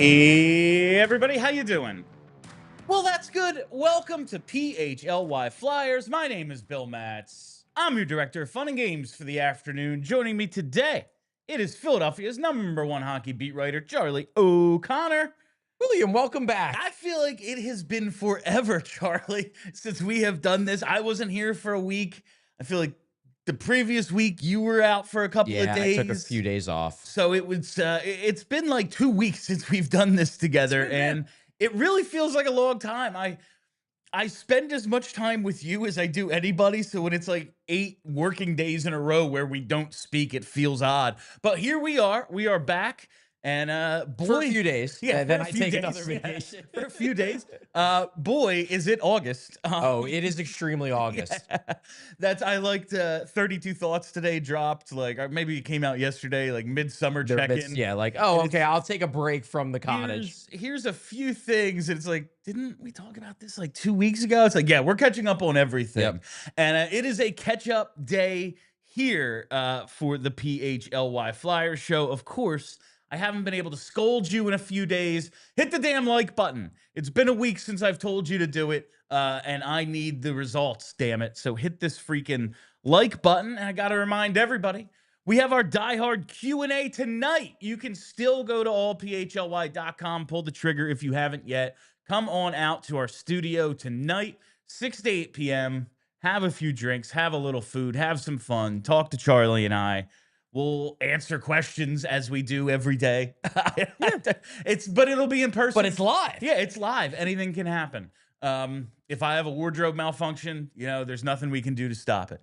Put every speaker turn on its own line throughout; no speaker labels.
Hey everybody, how you doing? Well, that's good. Welcome to PHLY Flyers. My name is Bill Matz. I'm your director of fun and games for the afternoon. Joining me today, it is Philadelphia's #1 hockey beat writer, Charlie O'Connor.
William, welcome back.
I feel like it has been forever, Charlie, since we have done this. I wasn't here for a week. I feel like the previous week you were out for a couple of days.
I took a few days off.
So it's been like 2 weeks since we've done this together, and it really feels like a long time. I spend as much time with you as I do anybody, so when it's like 8 working days in a row where we don't speak, it feels odd. But here we are back. And boy,
for a few days,
yeah.
Then I take another vacation
for a few days. Boy, is it August?
Oh, it is extremely August.
Yeah. I liked 32 Thoughts today dropped. Like, or maybe it came out yesterday, like midsummer check-in.
Yeah, like, oh, okay, I'll take a break from the cottage.
Here's a few things. And it's like, didn't we talk about this like 2 weeks ago? It's like, yeah, we're catching up on everything.
Yep.
And it is a catch-up day here for the PHLY Flyers show. Of course, I haven't been able to scold you in a few days. Hit the damn like button. It's been a week since I've told you to do it, and I need the results, damn it. So hit this freaking like button, and I got to remind everybody, we have our Diehard Q&A tonight. You can still go to allphly.com, pull the trigger if you haven't yet. Come on out to our studio tonight, 6 to 8 p.m., have a few drinks, have a little food, have some fun, talk to Charlie and I. We'll answer questions as we do every day. But it'll be in person.
But it's live.
Yeah, it's live. Anything can happen. If I have a wardrobe malfunction, there's nothing we can do to stop it.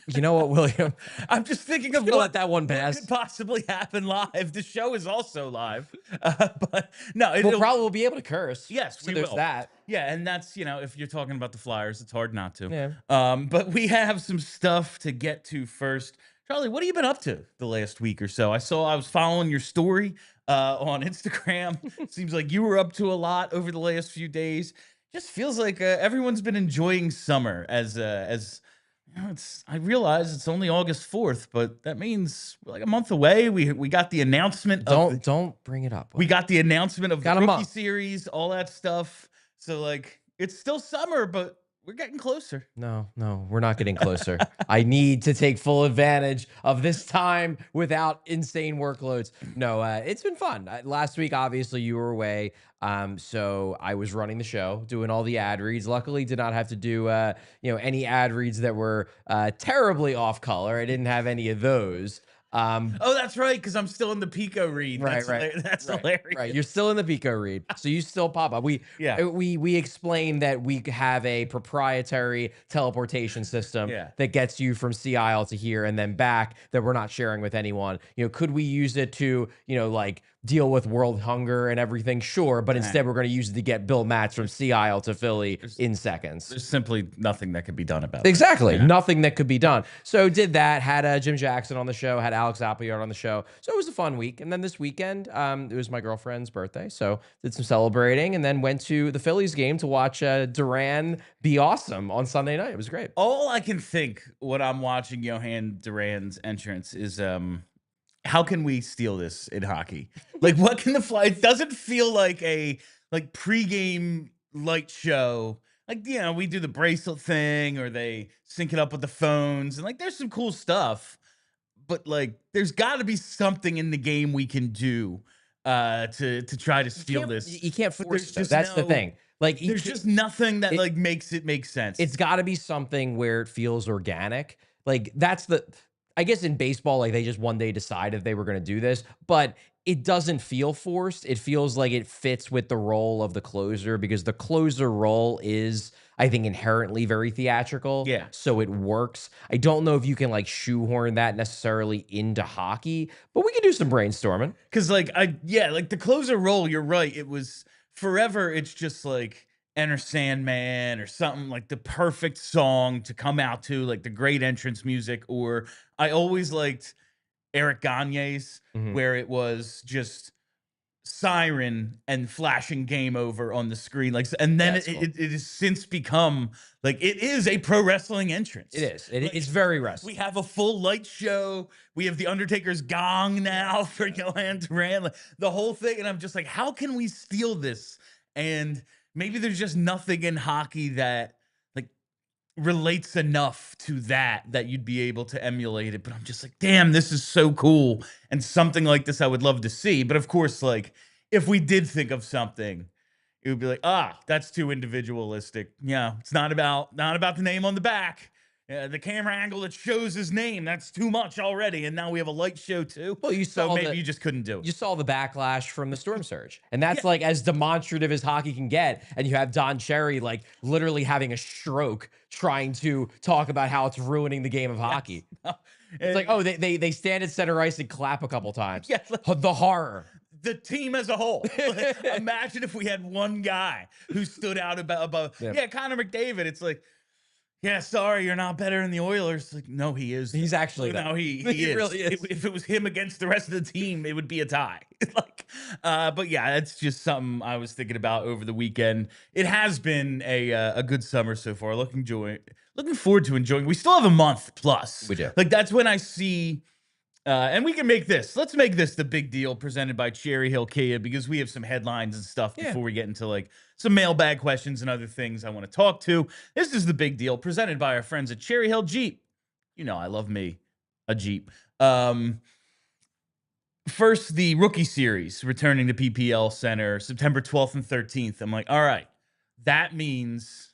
You know what, William?
I'm just thinking of
what let that one pass.
Could possibly happen live. The show is also live, but no,
we'll probably be able to curse.
Yes,
so there's that.
Yeah, and that's if you're talking about the Flyers, it's hard not to.
Yeah.
But we have some stuff to get to first. Charlie, what have you been up to the last week or so? I was following your story on Instagram. Seems like you were up to a lot over the last few days. Just feels like everyone's been enjoying summer as I realize it's only August 4th, but that means we're like a month away. We got the announcement.
Don't bring it up.
We got the announcement of the rookie series, all that stuff. So like it's still summer, but we're getting closer.
No, we're not getting closer. I need to take full advantage of this time without insane workloads. No, it's been fun. Last week, obviously, you were away. So I was running the show, doing all the ad reads. Luckily, did not have to do any ad reads that were terribly off color. I didn't have any of those.
Oh, that's right, because I'm still in the Pico read. That's hilarious.
Right, you're still in the Pico read, so you still pop up. We explained that we have a proprietary teleportation system that gets you from Sea Isle to here and then back that we're not sharing with anyone. Could we use it to like deal with world hunger and everything? Sure, but instead we're going to use it to get Bill Matz from Sea Isle to Philly in seconds.
There's simply nothing that could be done about it.
Exactly, nothing that could be done. So did that. Had Jim Jackson on the show. Had Alex Appleyard on the show. So it was a fun week. And then this weekend, it was my girlfriend's birthday, so did some celebrating, and then went to the Phillies game to watch Duran be awesome on Sunday night. It was great.
All I can think when I'm watching Jhoan Duran's entrance is how can we steal this in hockey? Like, what can the Flyers? It doesn't feel like a pregame light show. Like, we do the bracelet thing, or they sync it up with the phones, and there's some cool stuff. But there's got to be something in the game we can do to try to steal this.
You can't force it. That's the thing.
There's just nothing that makes it make sense.
It's got to be something where it feels organic. That's I guess in baseball, they just one day decided they were going to do this, but it doesn't feel forced. It feels like it fits with the role of the closer, because the closer role is, I think, inherently very theatrical.
Yeah.
So it works. I don't know if you can shoehorn that necessarily into hockey, but we can do some brainstorming.
Because the closer role, you're right. It was forever. It's just Enter Sandman or something, the perfect song to come out to, the great entrance music. Or I always liked Eric Gagne's, where it was just siren and flashing game over on the screen, like, and then it has since become like it is a pro wrestling entrance.
It is. It's very wrestling.
We have a full light show. We have the Undertaker's gong now for Jhoan Duran, like, the whole thing. And I'm just like, how can we steal this? And maybe there's just nothing in hockey that like relates enough to that you'd be able to emulate it. But I'm just like, damn, this is so cool. And something like this I would love to see. But of course, like, if we did think of something, it would be like, that's too individualistic. Yeah, it's not about the name on the back. The camera angle that shows his name, that's too much already. And now we have a light show too.
Well, you saw
maybe you just couldn't do it.
You saw the backlash from the storm surge. And that's like as demonstrative as hockey can get. And you have Don Cherry like literally having a stroke trying to talk about how it's ruining the game of hockey. It's like, oh, they stand at center ice and clap a couple times.
Yeah,
the horror.
The team as a whole. Imagine if we had one guy who stood out above. Yeah, Connor McDavid. It's like, yeah, sorry, you're not better than the Oilers. Like, no, he is.
He's actually
no, he is.
Really is.
If it was him against the rest of the team, it would be a tie. Like, but yeah, that's just something I was thinking about over the weekend. It has been a good summer so far. Looking forward to enjoying. We still have a month plus.
We do.
Like, that's when I see. And we can make this. Let's make this the big deal presented by Cherry Hill Kia, because we have some headlines and stuff before we get into like some mailbag questions and other things I want to talk to. This is the big deal presented by our friends at Cherry Hill Jeep. You know, I love me a Jeep. First, the rookie series returning to PPL Center September 12th and 13th. I'm like, all right, that means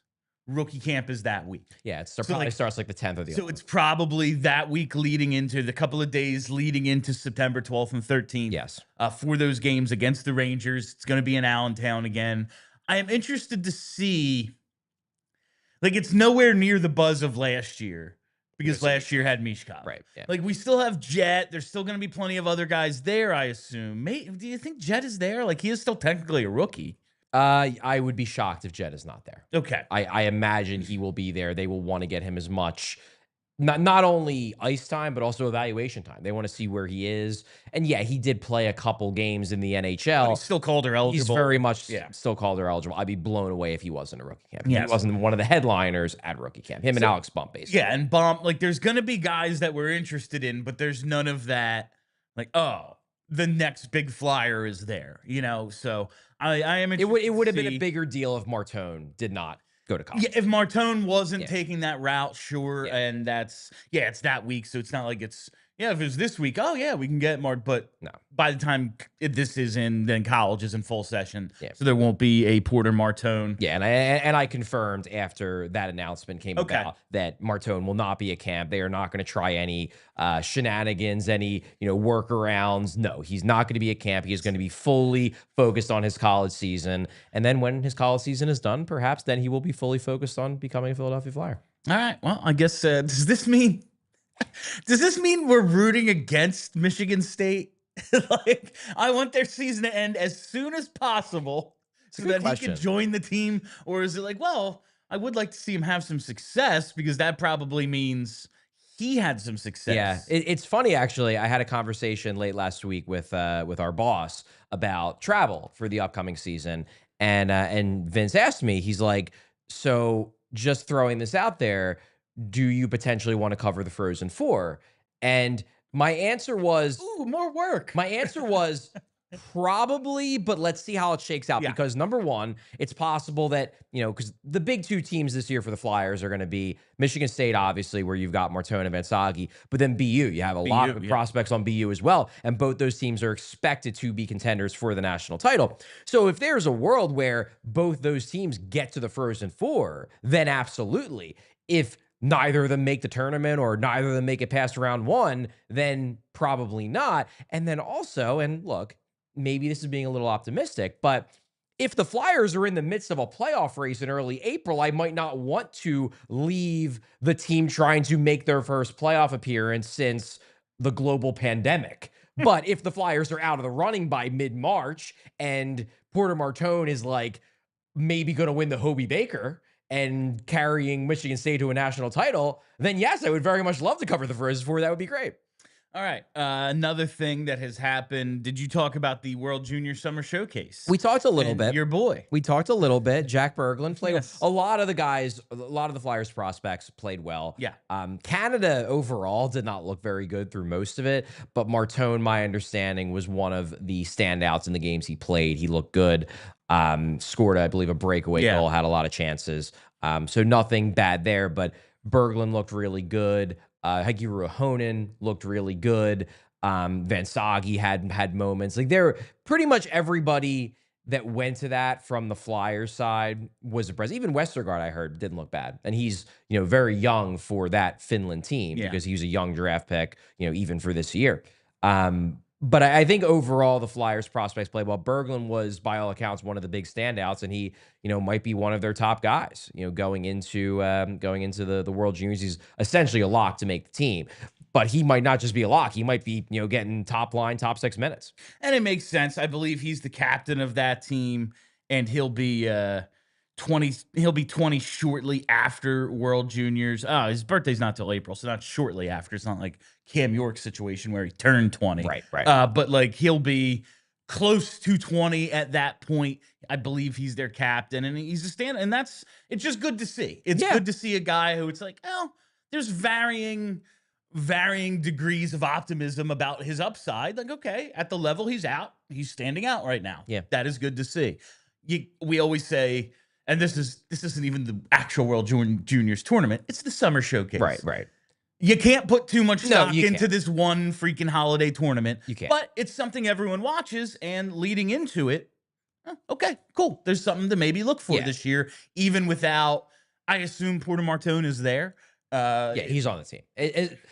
rookie camp is that week.
Yeah, it probably starts like the 10th or the 11th.
So it's probably that week leading into the couple of days leading into September 12th and 13th.
Yes.
For those games against the Rangers. It's going to be in Allentown again. I am interested to see, like, it's nowhere near the buzz of last year because last year had michkov.
Right. Yeah.
Like, we still have Jett. There's still going to be plenty of other guys there, I assume. Do you think Jett is there? Like, he is still technically a rookie.
I would be shocked if Jett is not there.
Okay.
I imagine he will be there. They will want to get him as much, not only ice time, but also evaluation time. They want to see where he is. And yeah, he did play a couple games in the NHL.
But he's still Calder eligible.
He's very much still Calder eligible. I'd be blown away if he wasn't a rookie camp. He wasn't one of the headliners at rookie camp. Him and Alex Bump, basically.
Yeah, and Bump, like, there's going to be guys that we're interested in, but there's none of that, like, oh, the next big flyer is there, you know? So I am interested.
It would have been a bigger deal if Martone did not go to college.
Yeah, if Martone wasn't taking that route, sure. Yeah. And it's that week. So it's not like it's, if it was this week, oh yeah, we can get Mart. But
no,
by the time this is in, then college is in full session. Yeah. So there won't be a Porter Martone.
Yeah, and I confirmed after that announcement came about that Martone will not be a camp. They are not going to try any shenanigans, any workarounds. No, he's not going to be a camp. He is going to be fully focused on his college season. And then when his college season is done, perhaps then he will be fully focused on becoming a Philadelphia Flyer.
All right. Well, I guess does this mean we're rooting against Michigan State? Like, I want their season to end as soon as possible so that he can join the team. Or is it like, well, I would like to see him have some success because that probably means he had some success.
Yeah, it's funny, actually. I had a conversation late last week with our boss about travel for the upcoming season. And Vince asked me, he's like, so just throwing this out there, do you potentially want to cover the Frozen Four? And my answer was,
ooh, more work.
My answer was probably, but let's see how it shakes out. Yeah. Because number one, it's possible that, because the big two teams this year for the Flyers are going to be Michigan State, obviously, where you've got Martone and Vansagi, but then BU. You have a lot of prospects on BU as well. And both those teams are expected to be contenders for the national title. So if there's a world where both those teams get to the Frozen Four, then absolutely. If neither of them make the tournament or neither of them make it past round one, then probably not. And then also, and look, maybe this is being a little optimistic, but if the Flyers are in the midst of a playoff race in early April, I might not want to leave the team trying to make their first playoff appearance since the global pandemic. But if the Flyers are out of the running by mid-March and Porter Martone is like maybe going to win the Hobie Baker and carrying Michigan State to a national title, then yes, I would very much love to cover the Frozen Four. That would be great.
All right. Another thing that has happened. Did you talk about the World Junior Summer Showcase?
We talked a little bit.
Your boy.
We talked a little bit. Jack Berglund played.
Yes.
A lot of the guys, a lot of the Flyers prospects played well.
Yeah.
Canada overall did not look very good through most of it, but Martone, my understanding, was one of the standouts in the games he played. He looked good. Scored, I believe, a breakaway goal, had a lot of chances. So nothing bad there, but Berglund looked really good. Heikki Ruohonen looked really good. Van Sagi had moments. Like, there, pretty much everybody that went to that from the Flyers side was impressed. Even Westergaard, I heard, didn't look bad. And he's, very young for that Finland team because he was a young draft pick, even for this year. But I think overall the Flyers prospects played well. Berglund was, by all accounts, one of the big standouts, and he, might be one of their top guys, going into the World Juniors. He's essentially a lock to make the team, but he might not just be a lock. He might be, getting top 6 minutes.
And it makes sense. I believe he's the captain of that team, and he'll be 20. He'll be 20 shortly after World Juniors. Oh, his birthday's not till April, so not shortly after. It's not like Cam York's situation where he turned 20.
Right.
But like, he'll be close to 20 at that point. I believe he's their captain, and he's a stand. And it's just good to see. It's good to see a guy who it's like, oh, there's varying degrees of optimism about his upside. Like, okay, at the level he's standing out right now.
Yeah,
that is good to see. We always say, and this isn't even the actual World Juniors tournament. It's the summer showcase.
Right.
You can't put too much stock into this one freaking holiday tournament.
You can't.
But it's something everyone watches, and leading into it, okay, cool. There's something to maybe look for this year, even without, I assume Porter Martone is there.
He's on the team.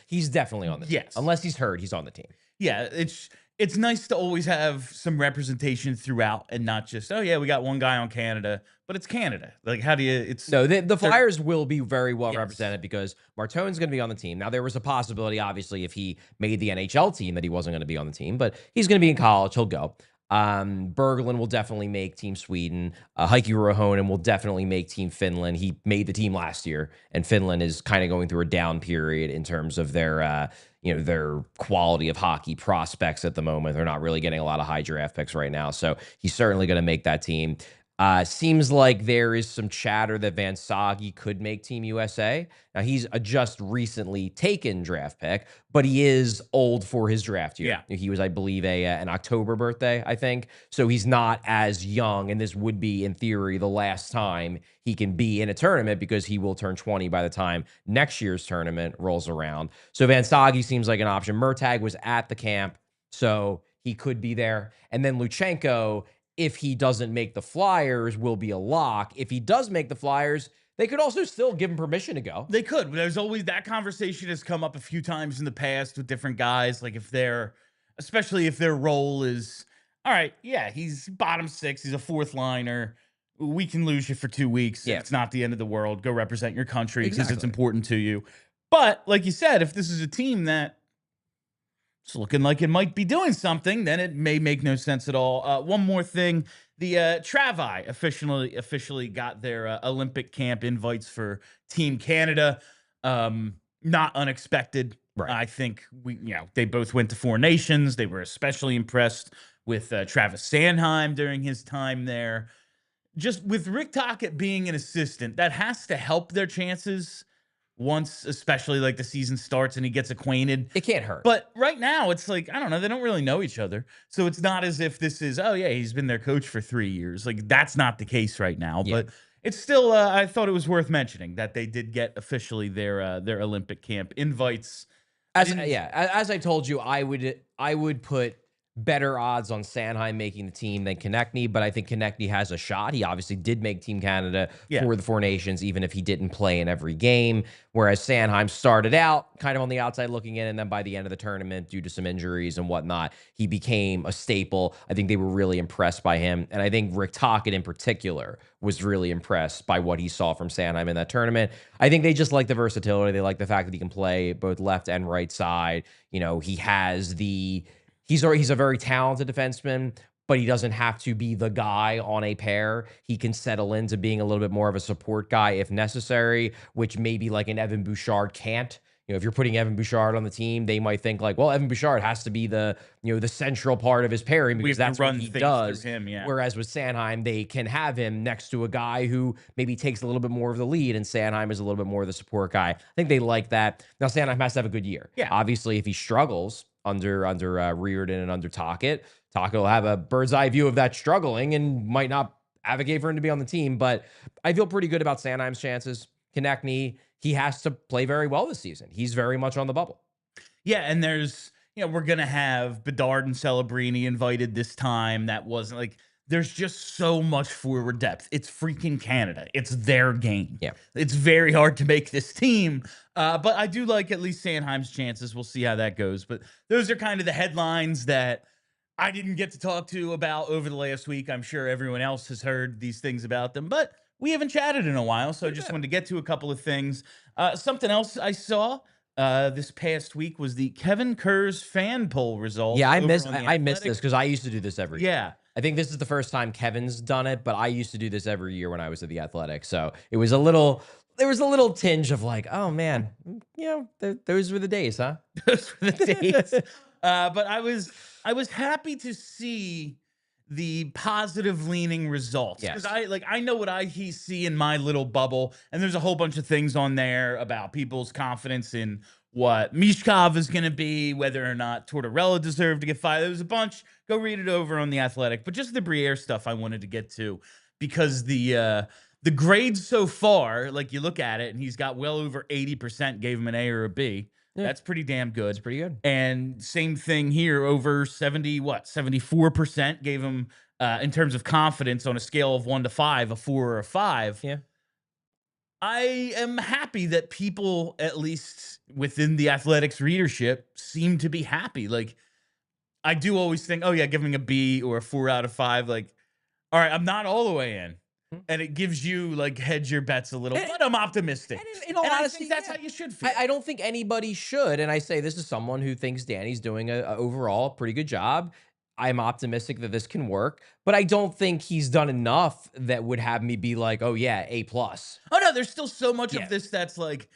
He's definitely on the team.
Yes.
Unless he's hurt, he's on the team.
Yeah, it's nice to always have some representation throughout, and not just, oh yeah, we got one guy on Canada, but it's Canada. Like, how do you?
No, the Flyers will be very well represented because Martone's going to be on the team. Now, there was a possibility, obviously, if he made the NHL team, that he wasn't going to be on the team, but he's going to be in college. He'll go. Berglund will definitely make Team Sweden. Heikki Ruohonen will definitely make Team Finland. He made the team last year, and Finland is kind of going through a down period in terms of their their quality of hockey prospects at the moment. They're not really getting a lot of high draft picks right now, so he's certainly going to make that team. Seems like there is some chatter that Van Sagi could make Team USA. Now, he's a just recently taken draft pick, but he is old for his draft year.
Yeah.
He was, I believe, an October birthday, I think. So he's not as young, and this would be, in theory, the last time he can be in a tournament because he will turn 20 by the time next year's tournament rolls around. So Van Sagi seems like an option. Murtag was at the camp, so he could be there. And then Luchanko, if he doesn't make the Flyers, will be a lock. If he does make the Flyers, they could also still give him permission to go.
They could. There's always that conversation has come up a few times in the past with different guys. Like, especially if their role is, all right, yeah, he's bottom 6, he's a fourth liner. We can lose you for 2 weeks.
Yeah.
It's not the end of the world. Go represent your country because it's important to you. But like you said, if this is a team that it's looking like it might be doing something, then it may make no sense at all. One more thing. The Travi officially got their Olympic camp invites for Team Canada. Not unexpected.
Right.
I think they both went to 4 nations. They were especially impressed with Travis Sanheim during his time there. Just with Rick Tocchet being an assistant, that has to help their chances once, especially like the season starts and he gets acquainted.
It can't hurt.
But right now, it's like, I don't know, they don't really know each other. So it's not as if this is, oh yeah, he's been their coach for 3 years. Like, that's not the case right now. Yeah. But it's still, I thought it was worth mentioning that they did get officially their Olympic camp invites.
As I told you, I would put better odds on Sanheim making the team than Konecny, but I think Konecny has a shot. He obviously did make Team Canada for the 4 nations, even if he didn't play in every game, whereas Sanheim started out kind of on the outside looking in, and then by the end of the tournament, due to some injuries and whatnot, he became a staple. I think they were really impressed by him, and I think Rick Tocchet in particular was really impressed by what he saw from Sanheim in that tournament. I think they just like the versatility. They like the fact that he can play both left and right side. He has He's a very talented defenseman, but he doesn't have to be the guy on a pair. He can settle into being a little bit more of a support guy if necessary, which maybe like an Evan Bouchard can't. if you're putting Evan Bouchard on the team, they might think like, well, Evan Bouchard has to be the central part of his pairing because that's what he does.
Him, yeah.
Whereas with Sanheim, they can have him next to a guy who maybe takes a little bit more of the lead, and Sanheim is a little bit more of the support guy. I think they like that. Now Sanheim has to have a good year.
Yeah.
Obviously, if he struggles under Reardon and under Tocchet will have a bird's eye view of that struggling and might not advocate for him to be on the team. But I feel pretty good about Sanheim's chances. Konecny, he has to play very well this season. He's very much on the bubble.
Yeah, and there's, we're going to have Bedard and Celebrini invited this time. That wasn't like, there's just so much forward depth. It's freaking Canada. It's their game.
Yeah.
It's very hard to make this team. But I do like at least Sanheim's chances. We'll see how that goes. But those are kind of the headlines that I didn't get to talk to about over the last week. I'm sure everyone else has heard these things about them, but we haven't chatted in a while, so I just wanted to get to a couple of things. Something else I saw this past week was the Kevin Kerr's fan poll results.
Yeah, I missed this because I used to do this every year.
Yeah.
I think this is the first time Kevin's done it, but I used to do this every year when I was at the Athletic. So it was there was a little tinge of like, oh man, those were the days, huh?
Those were the days. But I was happy to see the positive leaning results because I know what I see in my little bubble, and there's a whole bunch of things on there about people's confidence in what Michkov is going to be, whether or not Tortorella deserved to get fired. There was a bunch. Go read it over on the Athletic, but just the Briere stuff I wanted to get to because the grades so far, like you look at it, and he's got well over 80% gave him an A or a B. Yeah. That's pretty damn good.
It's pretty good.
And same thing here, over 74% gave him, in terms of confidence on a scale of 1 to 5, a 4 or a 5.
Yeah.
I am happy that people, at least within the Athletics readership, seem to be happy. Like, I do always think, oh yeah, giving a B or a 4 out of 5. Like, all right, I'm not all the way in. And it gives you like hedge your bets a little, but I'm optimistic.
In all honesty,
I think that's how you should feel.
I don't think anybody should. And I say this is someone who thinks Danny's doing a overall pretty good job. I'm optimistic that this can work, but I don't think he's done enough that would have me be like, oh yeah, A+.
Oh no, there's still so much of this that's like,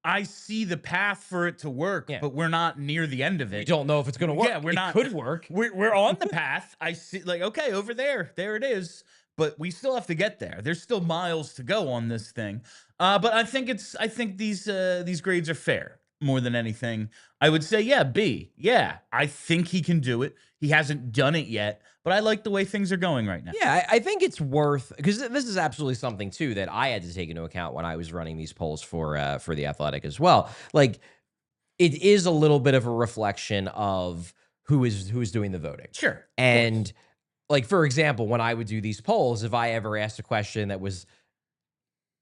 I see the path for it to work, but we're not near the end of it.
We don't know if it's going to work.
Yeah,
it could work.
We're on the path. I see, like, okay, over there it is. But we still have to get there. There's still miles to go on this thing. But I think these grades are fair more than anything. I would say, yeah, B. Yeah, I think he can do it. He hasn't done it yet, but I like the way things are going right now.
Yeah, I think it's worth, because this is absolutely something too that I had to take into account when I was running these polls for the Athletic as well. Like, it is a little bit of a reflection of who is doing the voting.
Sure.
And like, for example, when I would do these polls, if I ever asked a question that was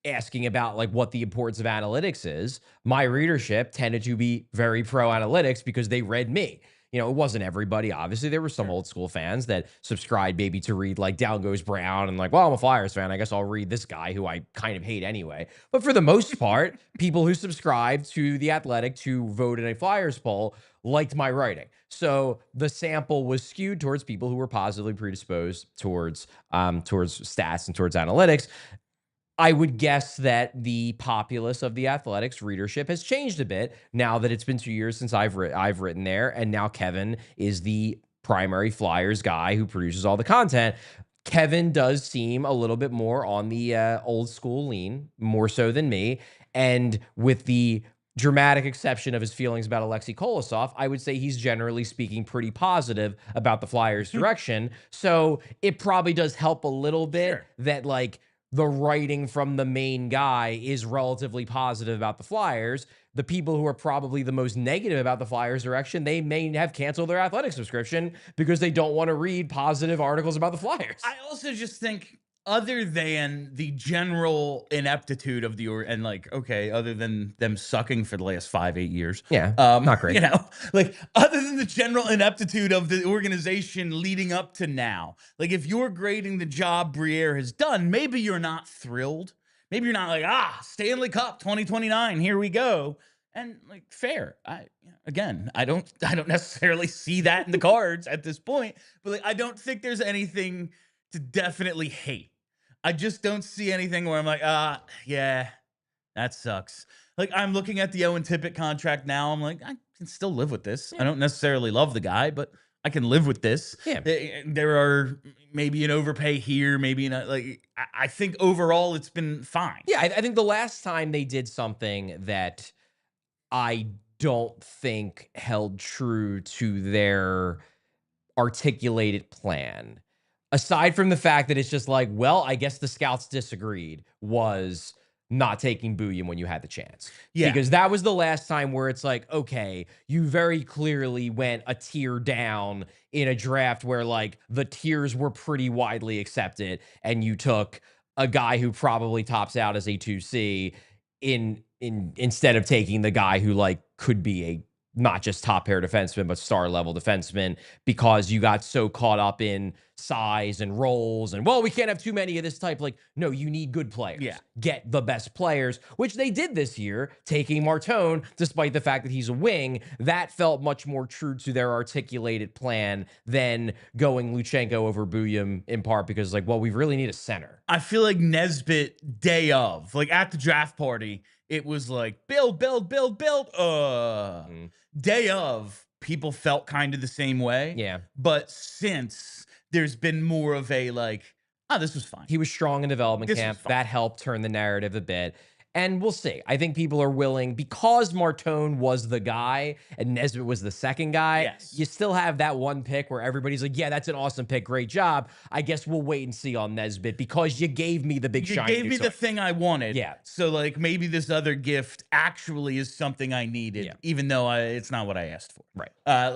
asking about like what the importance of analytics is, my readership tended to be very pro analytics because they read me. It wasn't everybody. Obviously, there were some old school fans that subscribed maybe to read like Down Goes Brown and like, well, I'm a Flyers fan, I guess I'll read this guy who I kind of hate anyway. But for the most part, people who subscribed to the Athletic to vote in a Flyers poll liked my writing. So the sample was skewed towards people who were positively predisposed towards stats and towards analytics. I would guess that the populace of the Athletics readership has changed a bit now that it's been 2 years since I've written there, and now Kevin is the primary Flyers guy who produces all the content. Kevin does seem a little bit more on the old school lean, more so than me, and with the dramatic exception of his feelings about Alexei Kolosov, I would say he's generally speaking pretty positive about the Flyers' direction. So it probably does help a little bit that like the writing from the main guy is relatively positive about the Flyers. The people who are probably the most negative about the Flyers' direction, they may have canceled their Athletic subscription because they don't want to read positive articles about the Flyers.
I also just think, other than the general ineptitude of and like, okay, other than them sucking for the last 5-8 years.
Yeah, not great.
Like, other than the general ineptitude of the organization leading up to now, like, if you're grading the job Briere has done, maybe you're not thrilled. Maybe you're not like, Stanley Cup 2029, here we go. And like, fair. I don't necessarily see that in the cards at this point, but like, I don't think there's anything to definitely hate. I just don't see anything where I'm like, yeah, That sucks. Like, I'm looking at the Owen Tippett contract now. I'm like, I can still live with this. I don't necessarily love the guy, but I can live with this.
Yeah.
There are maybe an overpay here, maybe not. Like, I think overall it's been fine.
Yeah, I think the last time they did something that I don't think held true to their articulated plan, aside from the fact that it's just like, well, I guess the scouts disagreed, was not taking Booyam when you had the chance.
Yeah.
Because that was the last time where it's like, okay, you very clearly went a tier down in a draft where like the tiers were pretty widely accepted, and you took a guy who probably tops out as a 2C instead of taking the guy who like could be a not just top pair defenseman, but star level defenseman, because you got so caught up in size and roles and, well, we can't have too many of this type. Like, no, you need good players.
Yeah.
Get the best players, which they did this year, taking Martone, despite the fact that he's a wing. That felt much more true to their articulated plan than going Luchanko over Booyam, in part because, like, well, we really need a center.
I feel like Nesbitt day of, like at the draft party, it was like, build. Day of, people felt kind of the same way.
Yeah.
But since, there's been more of a like, oh, this was fine.
He was strong in development camp. That helped turn the narrative a bit. And we'll see. I think people are willing, because Martone was the guy and Nesbitt was the second guy.
Yes.
You still have that one pick where everybody's like, yeah, that's an awesome pick. Great job. I guess we'll wait and see on Nesbitt because you gave me the big shiny.
You gave me the thing I wanted.
Yeah.
So like maybe this other gift actually is something I needed, even though it's not what I asked for.
Right.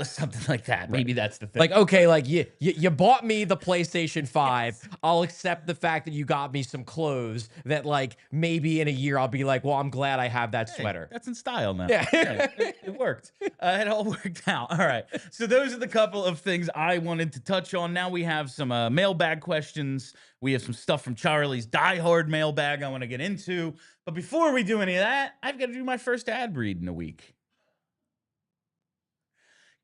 Something like that. Right. Maybe that's the thing.
Like, okay, like you bought me the PlayStation 5. Yes. I'll accept the fact that you got me some clothes that like maybe in a year I'll be like, well, I'm glad I have that sweater.
That's in style now.
Yeah.
It worked. It all worked out. All right. So those are the couple of things I wanted to touch on. Now we have some mailbag questions. We have some stuff from Charlie's Diehard mailbag I want to get into. But before we do any of that, I've got to do my first ad read in a week.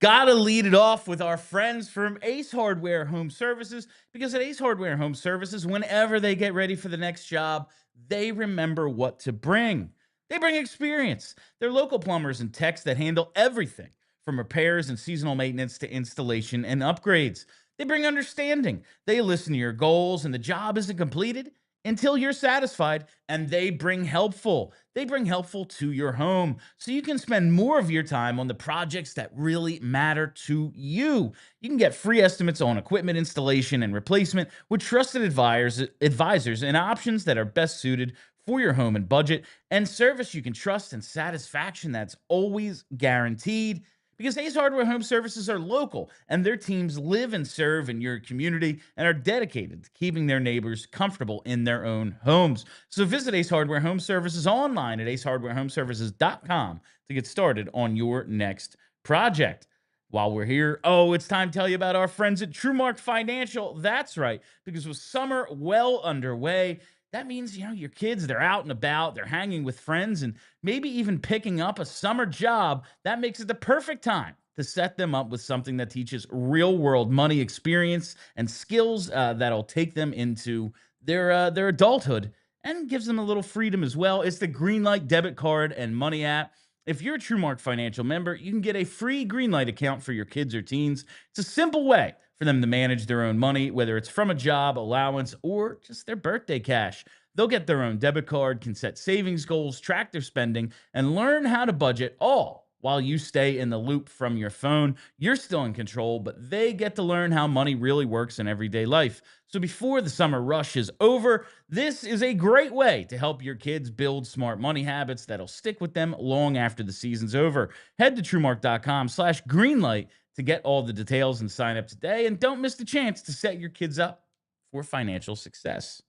Gotta lead it off with our friends from Ace Hardware Home Services, because at Ace Hardware Home Services, whenever they get ready for the next job, they remember what to bring. They bring experience. They're local plumbers and techs that handle everything from repairs and seasonal maintenance to installation and upgrades. They bring understanding. They listen to your goals, and the job isn't completed until you're satisfied, and they bring helpful. They bring helpful to your home so you can spend more of your time on the projects that really matter to you. You can get free estimates on equipment installation and replacement with trusted advisors and options that are best suited for your home and budget, and service you can trust and satisfaction that's always guaranteed. Because Ace Hardware Home Services are local, and their teams live and serve in your community and are dedicated to keeping their neighbors comfortable in their own homes. So visit Ace Hardware Home Services online at acehardwarehomeservices.com to get started on your next project. While we're here, it's time to tell you about our friends at TrueMark Financial. That's right, because with summer well underway, that means, your kids, they're out and about, they're hanging with friends, and maybe even picking up a summer job. That makes it the perfect time to set them up with something that teaches real-world money experience and skills that'll take them into their adulthood and gives them a little freedom as well. It's the Greenlight debit card and money app. If you're a TrueMark Financial member, you can get a free Greenlight account for your kids or teens. It's a simple way for them to manage their own money, whether it's from a job, allowance, or just their birthday cash. They'll get their own debit card, can set savings goals, track their spending, and learn how to budget, all while you stay in the loop from your phone. You're still in control, but they get to learn how money really works in everyday life. So before the summer rush is over, this is a great way to help your kids build smart money habits that'll stick with them long after the season's over. Head to TrueMark.com/greenlight to get all the details and sign up today, and don't miss the chance to set your kids up for financial success.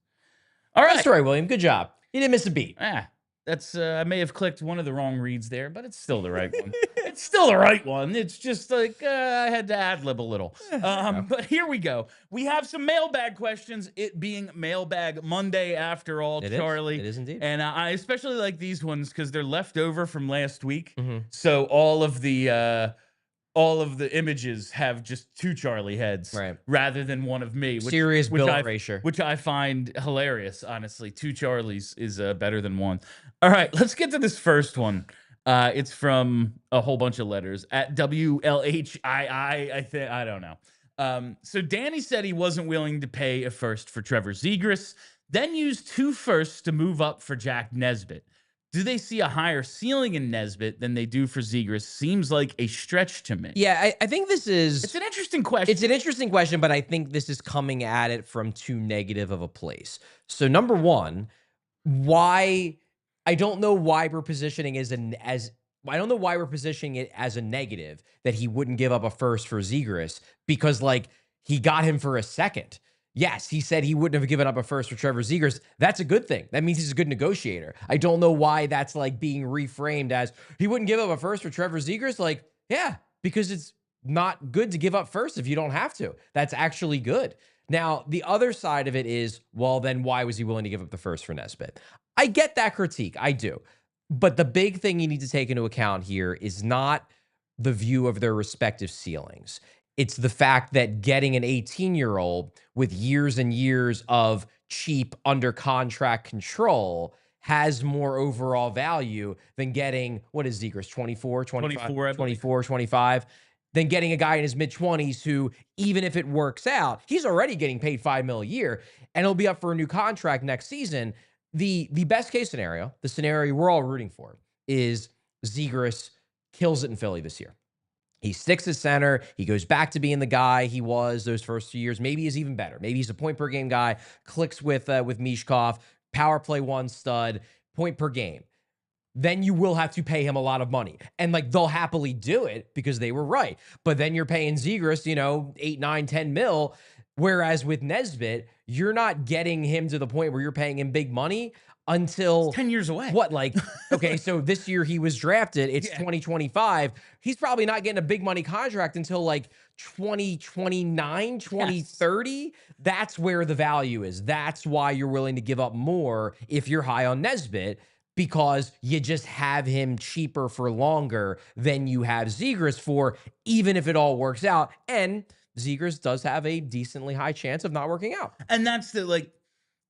All right.
That's right, William. Good job. You didn't miss a beat.
That's I may have clicked one of the wrong reads there, but it's still the right one. It's still the right one. It's just like I had to ad-lib a little. But here we go. We have some mailbag questions, it being Mailbag Monday after all, Charlie.
It is indeed.
And I especially like these ones because they're left over from last week.
Mm-hmm.
So all of the all of the images have just 2 Charlie heads
Right.
rather than one of me.
Serious bill erasure.
Which I find hilarious, honestly. 2 Charlies is better than 1. All right, let's get to this first one. It's from a whole bunch of letters at whlii. I don't know. So Danny said he wasn't willing to pay a first for Trevor Zegras, then used 2 firsts to move up for Jack Nesbitt. Do they see a higher ceiling in Nesbitt than they do for Zegras? Seems like a stretch to me.
Yeah, I think this is...
It's an interesting question.
It's an interesting question, but I think this is coming at it from too negative of a place. So number one, why... I don't know why we're positioning I don't know why we're positioning it as a negative that he wouldn't give up a first for Zegras, because like he got him for a second. Yes, he said he wouldn't have given up a first for Trevor Zegras. That's a good thing. That means he's a good negotiator. I don't know why that's like being reframed as he wouldn't give up a first for Trevor Zegras. Like, yeah, because it's not good to give up first if you don't have to. That's actually good. Now, the other side of it is, well, then why was he willing to give up the first for Nesbitt? I get that critique. I do. But the big thing you need to take into account here is not the view of their respective ceilings. It's the fact that getting an 18-year-old with years and years of cheap under contract control has more overall value than getting, what is Zegras, 24, 25, 24, 25, than getting a guy in his mid-20s who, even if it works out, he's already getting paid $5 million a year, and he'll be up for a new contract next season. The best case scenario, the scenario we're all rooting for, is Zegras kills it in Philly this year. He sticks at center. He goes back to being the guy he was those first 2 years. Maybe he's even better. Maybe he's a point per game guy, clicks with Michkov, power play 1 stud, point per game. Then you will have to pay him a lot of money. And like they'll happily do it because they were right. But then you're paying Zegras, 8, 9, 10 mil. Whereas with Nesbitt, you're not getting him to the point where you're paying him big money until...
It's 10 years away.
What, like, okay, so this year he was drafted. It's 2025. He's probably not getting a big money contract until like 2029, 2030. Yes. That's where the value is. That's why you're willing to give up more if you're high on Nesbitt, because you just have him cheaper for longer than you have Zegras for, even if it all works out. And Zegras does have a decently high chance of not working out.
And that's the, like,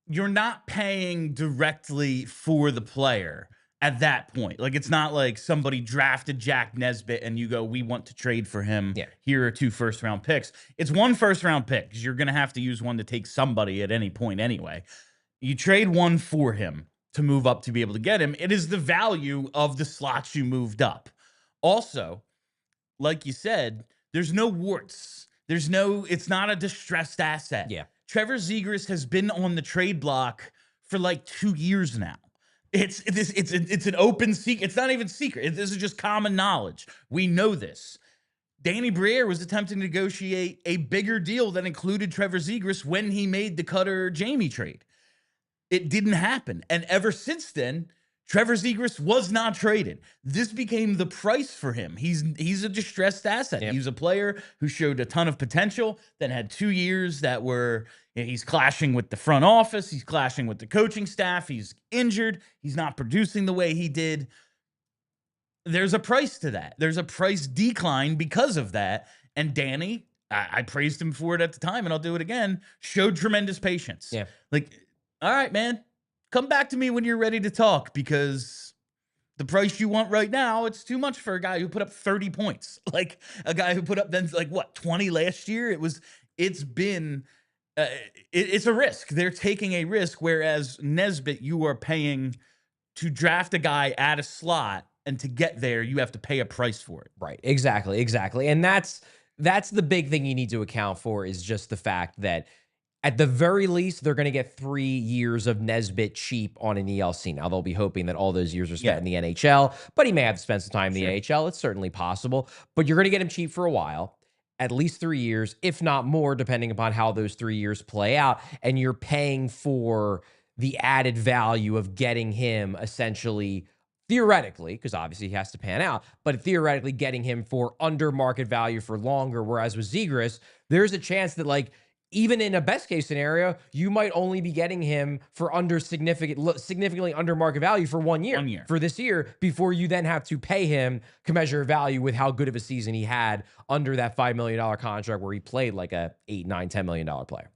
you're not paying directly for the player at that point. Like, it's not like somebody drafted Jack Nesbitt and you go, we want to trade for him. Yeah. Here are 2 first-round picks. It's 1 first-round pick because you're going to have to use one to take somebody at any point anyway. You trade 1 for him to move up to be able to get him. It is the value of the slots you moved up. Also, like you said, there's no warts. It's not a distressed asset.
Yeah.
Trevor Zegras has been on the trade block for like 2 years now. It's an open secret. It's not even secret. This is just common knowledge. We know this. Danny Briere was attempting to negotiate a bigger deal that included Trevor Zegras when he made the Cutter Jamie trade. It didn't happen. And ever since then, Trevor Zegras was not traded. This became the price for him. He's a distressed asset. Yep. He's a player who showed a ton of potential, then had 2 years that were, he's clashing with the front office. He's clashing with the coaching staff. He's injured. He's not producing the way he did. There's a price to that. There's a price decline because of that. And Danny, I praised him for it at the time, and I'll do it again, showed tremendous patience.
Yeah.
Like, all right, man, come back to me when you're ready to talk, because the price you want right now, it's too much for a guy who put up 30 points. Like a guy who put up then like what, 20 last year? It's a risk. They're taking a risk. Whereas Nesbitt, you are paying to draft a guy at a slot, and to get there, you have to pay a price for it.
Right. Exactly. And that's the big thing you need to account for, is just the fact that at the very least, they're going to get 3 years of Nesbitt cheap on an ELC. Now, they'll be hoping that all those years are spent in the NHL, but he may have to spend some time in the AHL. It's certainly possible. But you're going to get him cheap for a while, at least 3 years, if not more, depending upon how those 3 years play out. And you're paying for the added value of getting him essentially, theoretically, because obviously he has to pan out, but theoretically getting him for under market value for longer. Whereas with Zegras, there's a chance that, like, even in a best case scenario, you might only be getting him for significantly under market value for 1 year.
1 year.
For this year, before you then have to pay him commensurate value with how good of a season he had under that $5 million contract where he played like a $8, $9, $10 million player.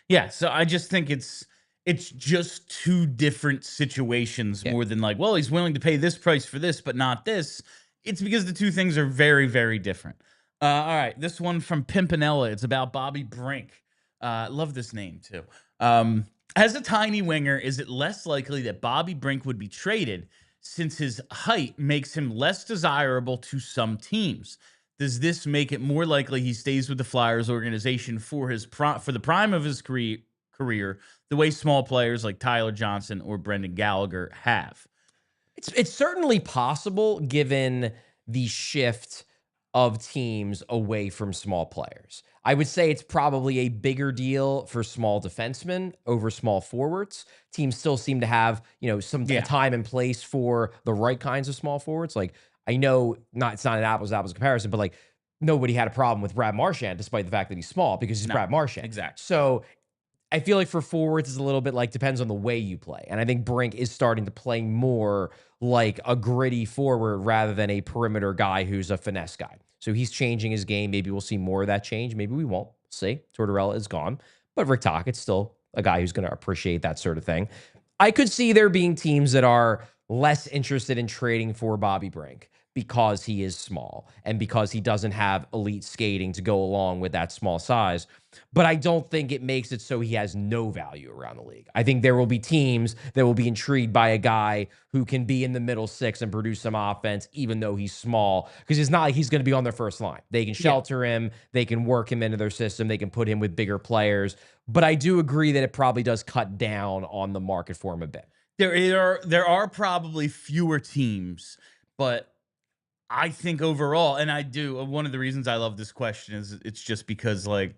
Yeah, so I just think it's just two different situations more than like, well, he's willing to pay this price for this, but not this. It's because the two things are very, very different. All right, this one from Pimpinellia. It's about Bobby Brink. Love this name too. As a tiny winger, is it less likely that Bobby Brink would be traded since his height makes him less desirable to some teams? Does this make it more likely he stays with the Flyers organization for the prime of his career, the way small players like Tyler Johnson or Brendan Gallagher have?
It's certainly possible given the shift of teams away from small players. I would say it's probably a bigger deal for small defensemen over small forwards. Teams still seem to have, some time and place for the right kinds of small forwards. Like, I know it's not an apples to apples comparison, but like nobody had a problem with Brad Marchand despite the fact that he's small because he's Brad Marchand.
Exactly.
So I feel like for forwards it's a little bit like depends on the way you play. And I think Brink is starting to play more like a gritty forward rather than a perimeter guy who's a finesse guy. So he's changing his game. Maybe we'll see more of that change. Maybe we won't. See, Tortorella is gone. But Rick Tockett's still a guy who's going to appreciate that sort of thing. I could see there being teams that are less interested in trading for Bobby Brink because he is small and because he doesn't have elite skating to go along with that small size. But I don't think it makes it so he has no value around the league. I think there will be teams that will be intrigued by a guy who can be in the middle six and produce some offense, even though he's small, because it's not like he's going to be on their first line. They can shelter him. They can work him into their system. They can put him with bigger players. But I do agree that it probably does cut down on the market for him a bit.
There are probably fewer teams, but I think overall, and one of the reasons I love this question is it's just because, like,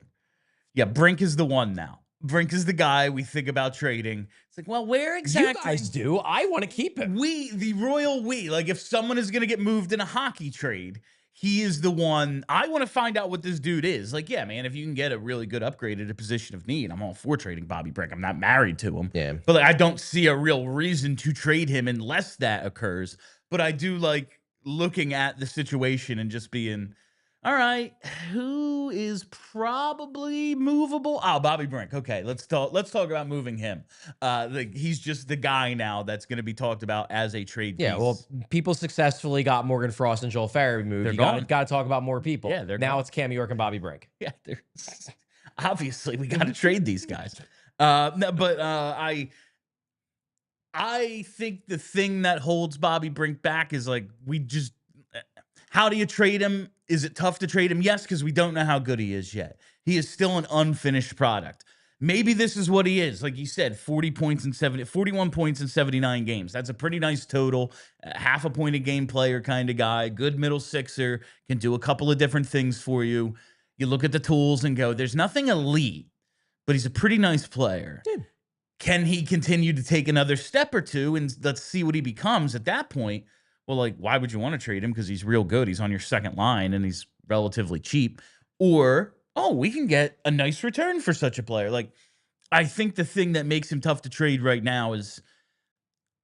Brink is the one now. Brink is the guy we think about trading. It's like, well, where exactly?
You guys do. I want to keep him.
The royal we. Like, if someone is going to get moved in a hockey trade, he is the one. I want to find out what this dude is. Like, yeah, man, if you can get a really good upgrade at a position of need, I'm all for trading Bobby Brink. I'm not married to him.
Yeah.
But like, I don't see a real reason to trade him unless that occurs. But I do like looking at the situation and just being, all right, who is probably movable? Oh, Bobby Brink. Okay, let's talk about moving him. He's just the guy now that's going to be talked about as a trade piece.
Yeah, well, people successfully got Morgan Frost and Joel Farabee moved. You got to talk about more people.
Yeah,
now it's Cam York and Bobby Brink.
Yeah, obviously we got to trade these guys. I think the thing that holds Bobby Brink back is like how do you trade him? Is it tough to trade him? Yes, because we don't know how good he is yet. He is still an unfinished product. Maybe this is what he is. Like you said, 41 points in 79 games. That's a pretty nice total. Half a point a game player kind of guy. Good middle sixer. Can do a couple of different things for you. You look at the tools and go, there's nothing elite, but he's a pretty nice player.
Dude.
Can he continue to take another step or two and let's see what he becomes at that point? Well, like, why would you want to trade him? Because he's real good. He's on your second line and he's relatively cheap. Or, we can get a nice return for such a player. Like, I think the thing that makes him tough to trade right now is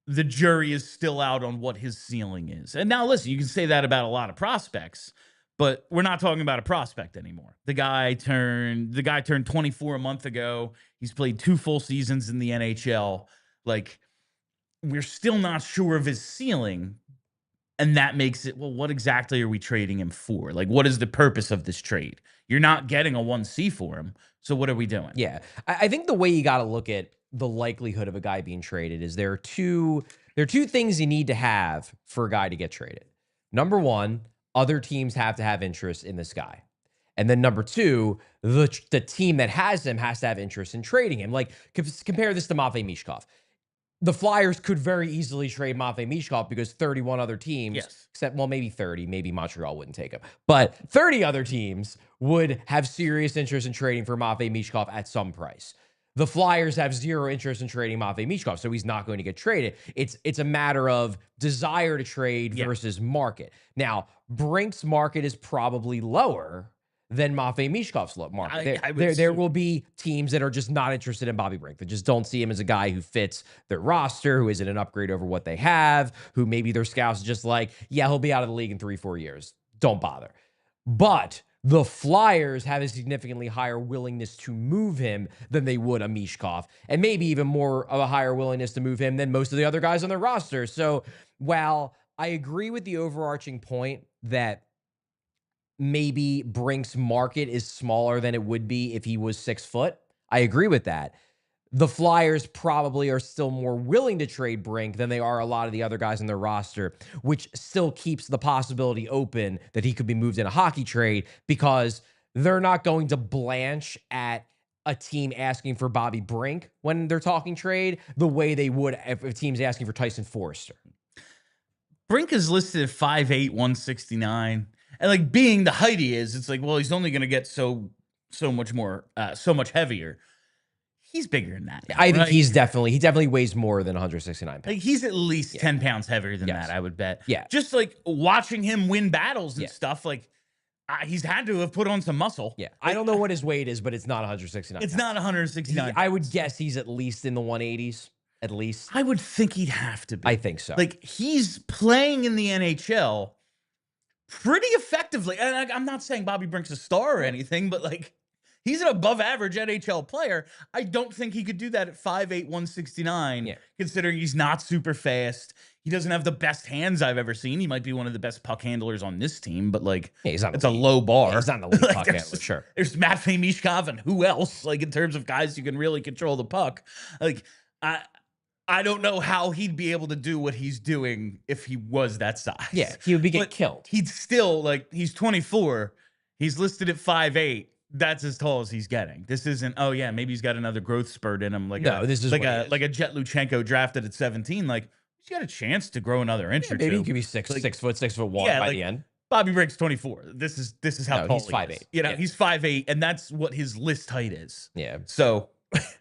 the jury is still out on what his ceiling is. And now, listen, you can say that about a lot of prospects, but we're not talking about a prospect anymore. The guy turned 24 a month ago. He's played 2 full seasons in the NHL. Like, we're still not sure of his ceiling. And that makes it, well, what exactly are we trading him for? Like, what is the purpose of this trade? You're not getting a 1C for him. So what are we doing?
Yeah. I think the way you got to look at the likelihood of a guy being traded is there are two things you need to have for a guy to get traded. Number one, other teams have to have interest in this guy. And then number two, the team that has him has to have interest in trading him. Like, compare this to Matvei Michkov. The Flyers could very easily trade Matvei Michkov because 31 other teams, except, well, maybe 30, maybe Montreal wouldn't take him, but 30 other teams would have serious interest in trading for Matvei Michkov at some price. The Flyers have zero interest in trading Matvei Michkov, so he's not going to get traded. It's a matter of desire to trade versus market. Now, Brink's market is probably lower than Matvei Michkov's market. There will be teams that are just not interested in Bobby Brink, that just don't see him as a guy who fits their roster, who isn't an upgrade over what they have, who maybe their scouts are just like, yeah, he'll be out of the league in 3-4 years. Don't bother. But the Flyers have a significantly higher willingness to move him than they would a Michkov, and maybe even more of a higher willingness to move him than most of the other guys on their roster. So while I agree with the overarching point that maybe Brink's market is smaller than it would be if he was 6 foot, I agree with that. The Flyers probably are still more willing to trade Brink than they are a lot of the other guys in their roster, which still keeps the possibility open that he could be moved in a hockey trade, because they're not going to blanch at a team asking for Bobby Brink when they're talking trade the way they would if a team's asking for Tyson Forrester.
Brink is listed at 5'8", 169. And like, being the height he is, it's like, well, he's only going to get so much more, so much heavier. He's bigger than that now,
I think he definitely weighs more than 169 pounds.
Like, he's at least 10 pounds heavier than that, I would bet.
Yeah.
Just like watching him win battles and stuff, like, he's had to have put on some muscle.
Yeah. I don't know what his weight is, but it's not 169
It's not 169.
I would guess he's at least in the 180s, at least.
I would think he'd have to be.
I think so.
Like, he's playing in the NHL pretty effectively. And I'm not saying Bobby Brink's a star or anything, but like, he's an above average NHL player. I don't think he could do that at 5'8", 169, considering he's not super fast. He doesn't have the best hands I've ever seen. He might be one of the best puck handlers on this team, but like, it's a low bar.
He's not the lead puck handler, sure.
There's Matvei Michkov and who else, like, in terms of guys who can really control the puck. Like, I don't know how he'd be able to do what he's doing if he was that size.
Yeah, he would get killed.
He'd still, like, he's 24. He's listed at 5'8". That's as tall as he's getting. This isn't, oh yeah, maybe he's got another growth spurt in him. Like,
no, this is
like a Jett Luchanko drafted at 17. Like, he's got a chance to grow another inch or two.
Maybe he could be 6'1" by the end.
Bobby Brink's 24. This is how tall
he's 5'8".
You know, he's 5'8", and that's what his list height is.
Yeah.
So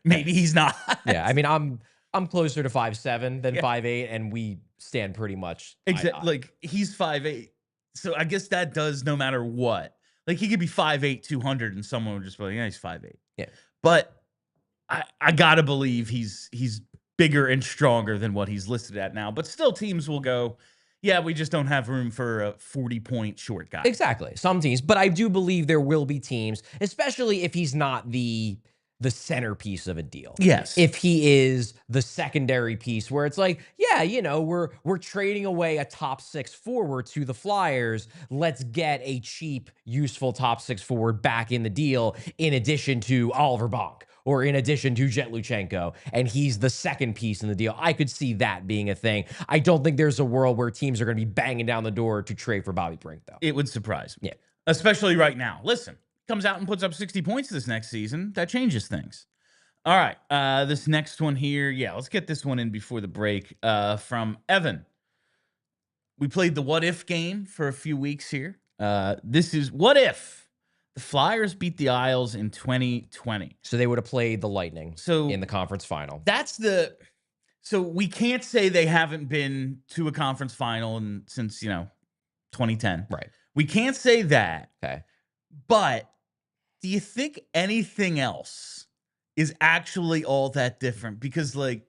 maybe he's not.
Yeah, I mean, I'm closer to 5'7" than 5'8", and we stand pretty much
exactly. Like, he's 5'8", so I guess that does no matter what. Like, he could be 5'8", 200, and someone would just be like, yeah, he's 5'8".
Yeah.
But I gotta believe he's bigger and stronger than what he's listed at now. But still, teams will go, yeah, we just don't have room for a 40-point short guy.
Exactly. Some teams. But I do believe there will be teams, especially if he's not the centerpiece of a deal.
Yes.
If he is the secondary piece where it's like, yeah, you know, we're trading away a top 6 forward to the Flyers. Let's get a cheap, useful top 6 forward back in the deal in addition to Oliver Bonk or in addition to Jett Luchanko, and he's the second piece in the deal. I could see that being a thing. I don't think there's a world where teams are going to be banging down the door to trade for Bobby Brink, though.
It would surprise me.
Yeah.
Especially right now. Listen. Comes out and puts up 60 points this next season, that changes things. All right, this next one here, let's get this one in before the break. From Evin. We played the what if game for a few weeks here. This is what if the Flyers beat the Isles in 2020.
So they would have played the Lightning in the conference final.
So we can't say they haven't been to a conference final since 2010.
Right.
We can't say that.
Okay.
But do you think anything else is actually all that different? Because, like,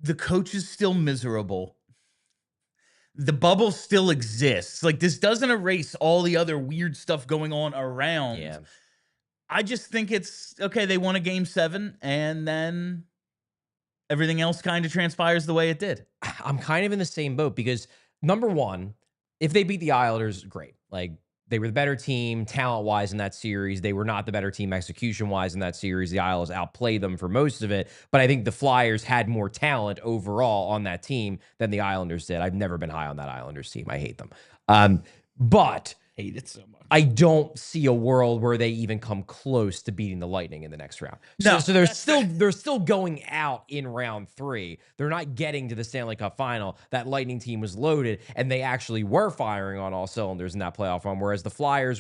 the coach is still miserable. The bubble still exists. Like, this doesn't erase all the other weird stuff going on around.
Yeah.
I just think it's, okay, they won a Game 7, and then everything else kind of transpires the way it did.
I'm kind of in the same boat because, number one, if they beat the Islanders, great. Like, they were the better team talent-wise in that series. They were not the better team execution-wise in that series. The Isles outplayed them for most of it. But I think the Flyers had more talent overall on that team than the Islanders did. I've never been high on that Islanders team. I hate them. But
hate it so much.
I don't see a world where they even come close to beating the Lightning in the next round.
No,
so they're still going out in round 3. They're not getting to the Stanley Cup final. That Lightning team was loaded, and they actually were firing on all cylinders in that playoff run, whereas the Flyers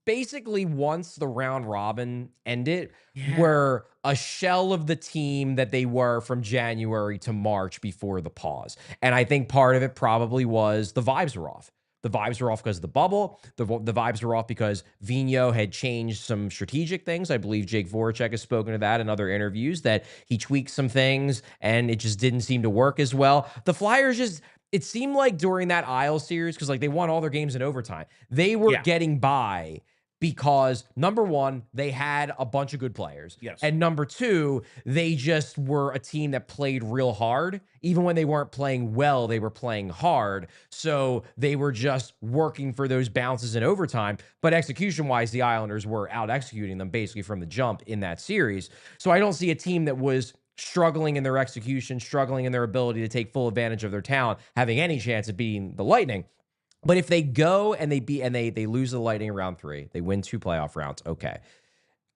basically, once the round robin ended, were a shell of the team that they were from January to March before the pause. And I think part of it probably was the vibes were off. The vibes were off because of the bubble. The vibes were off because Vigneault had changed some strategic things. I believe Jake Voracek has spoken to that in other interviews, that he tweaked some things and it just didn't seem to work as well. The Flyers just, it seemed like during that Isle series, because like they won all their games in overtime, they were getting by because number one, they had a bunch of good players.
Yes.
And number two, they just were a team that played real hard. Even when they weren't playing well, they were playing hard. So they were just working for those bounces in overtime. But execution-wise, the Islanders were out-executing them basically from the jump in that series. So I don't see a team that was struggling in their execution, struggling in their ability to take full advantage of their talent, having any chance of beating the Lightning. But if they go and they lose the Lightning in round 3, they win 2 playoff rounds, okay.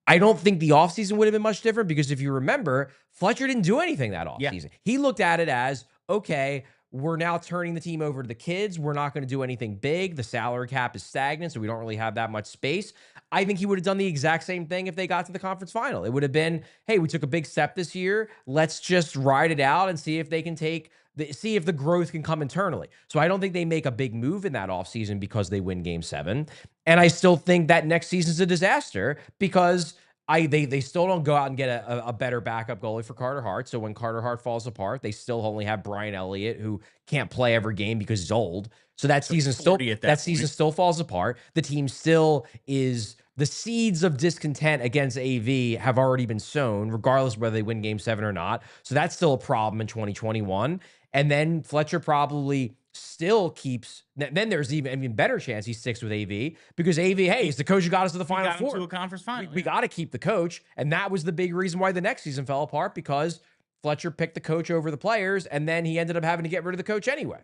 I don't think the offseason would have been much different because if you remember, Fletcher didn't do anything that offseason. Yeah. He looked at it as, okay, we're now turning the team over to the kids. We're not going to do anything big. The salary cap is stagnant, so we don't really have that much space. I think he would have done the exact same thing if they got to the conference final. It would have been, hey, we took a big step this year. Let's just ride it out and see if they can see if the growth can come internally. So I don't think they make a big move in that offseason because they win game 7. And I still think that next season's a disaster because they still don't go out and get a better backup goalie for Carter Hart. So when Carter Hart falls apart, they still only have Brian Elliott, who can't play every game because he's old. So that season still falls apart. The team still is, the seeds of discontent against AV have already been sown, regardless of whether they win game 7 or not. So that's still a problem in 2021. And then Fletcher probably still keeps, then there's even better chance he sticks with AV because AV, hey, he's the coach who got us to the Final Four.
To a conference final.
We got to keep the coach. And that was the big reason why the next season fell apart, because Fletcher picked the coach over the players, and then he ended up having to get rid of the coach anyway.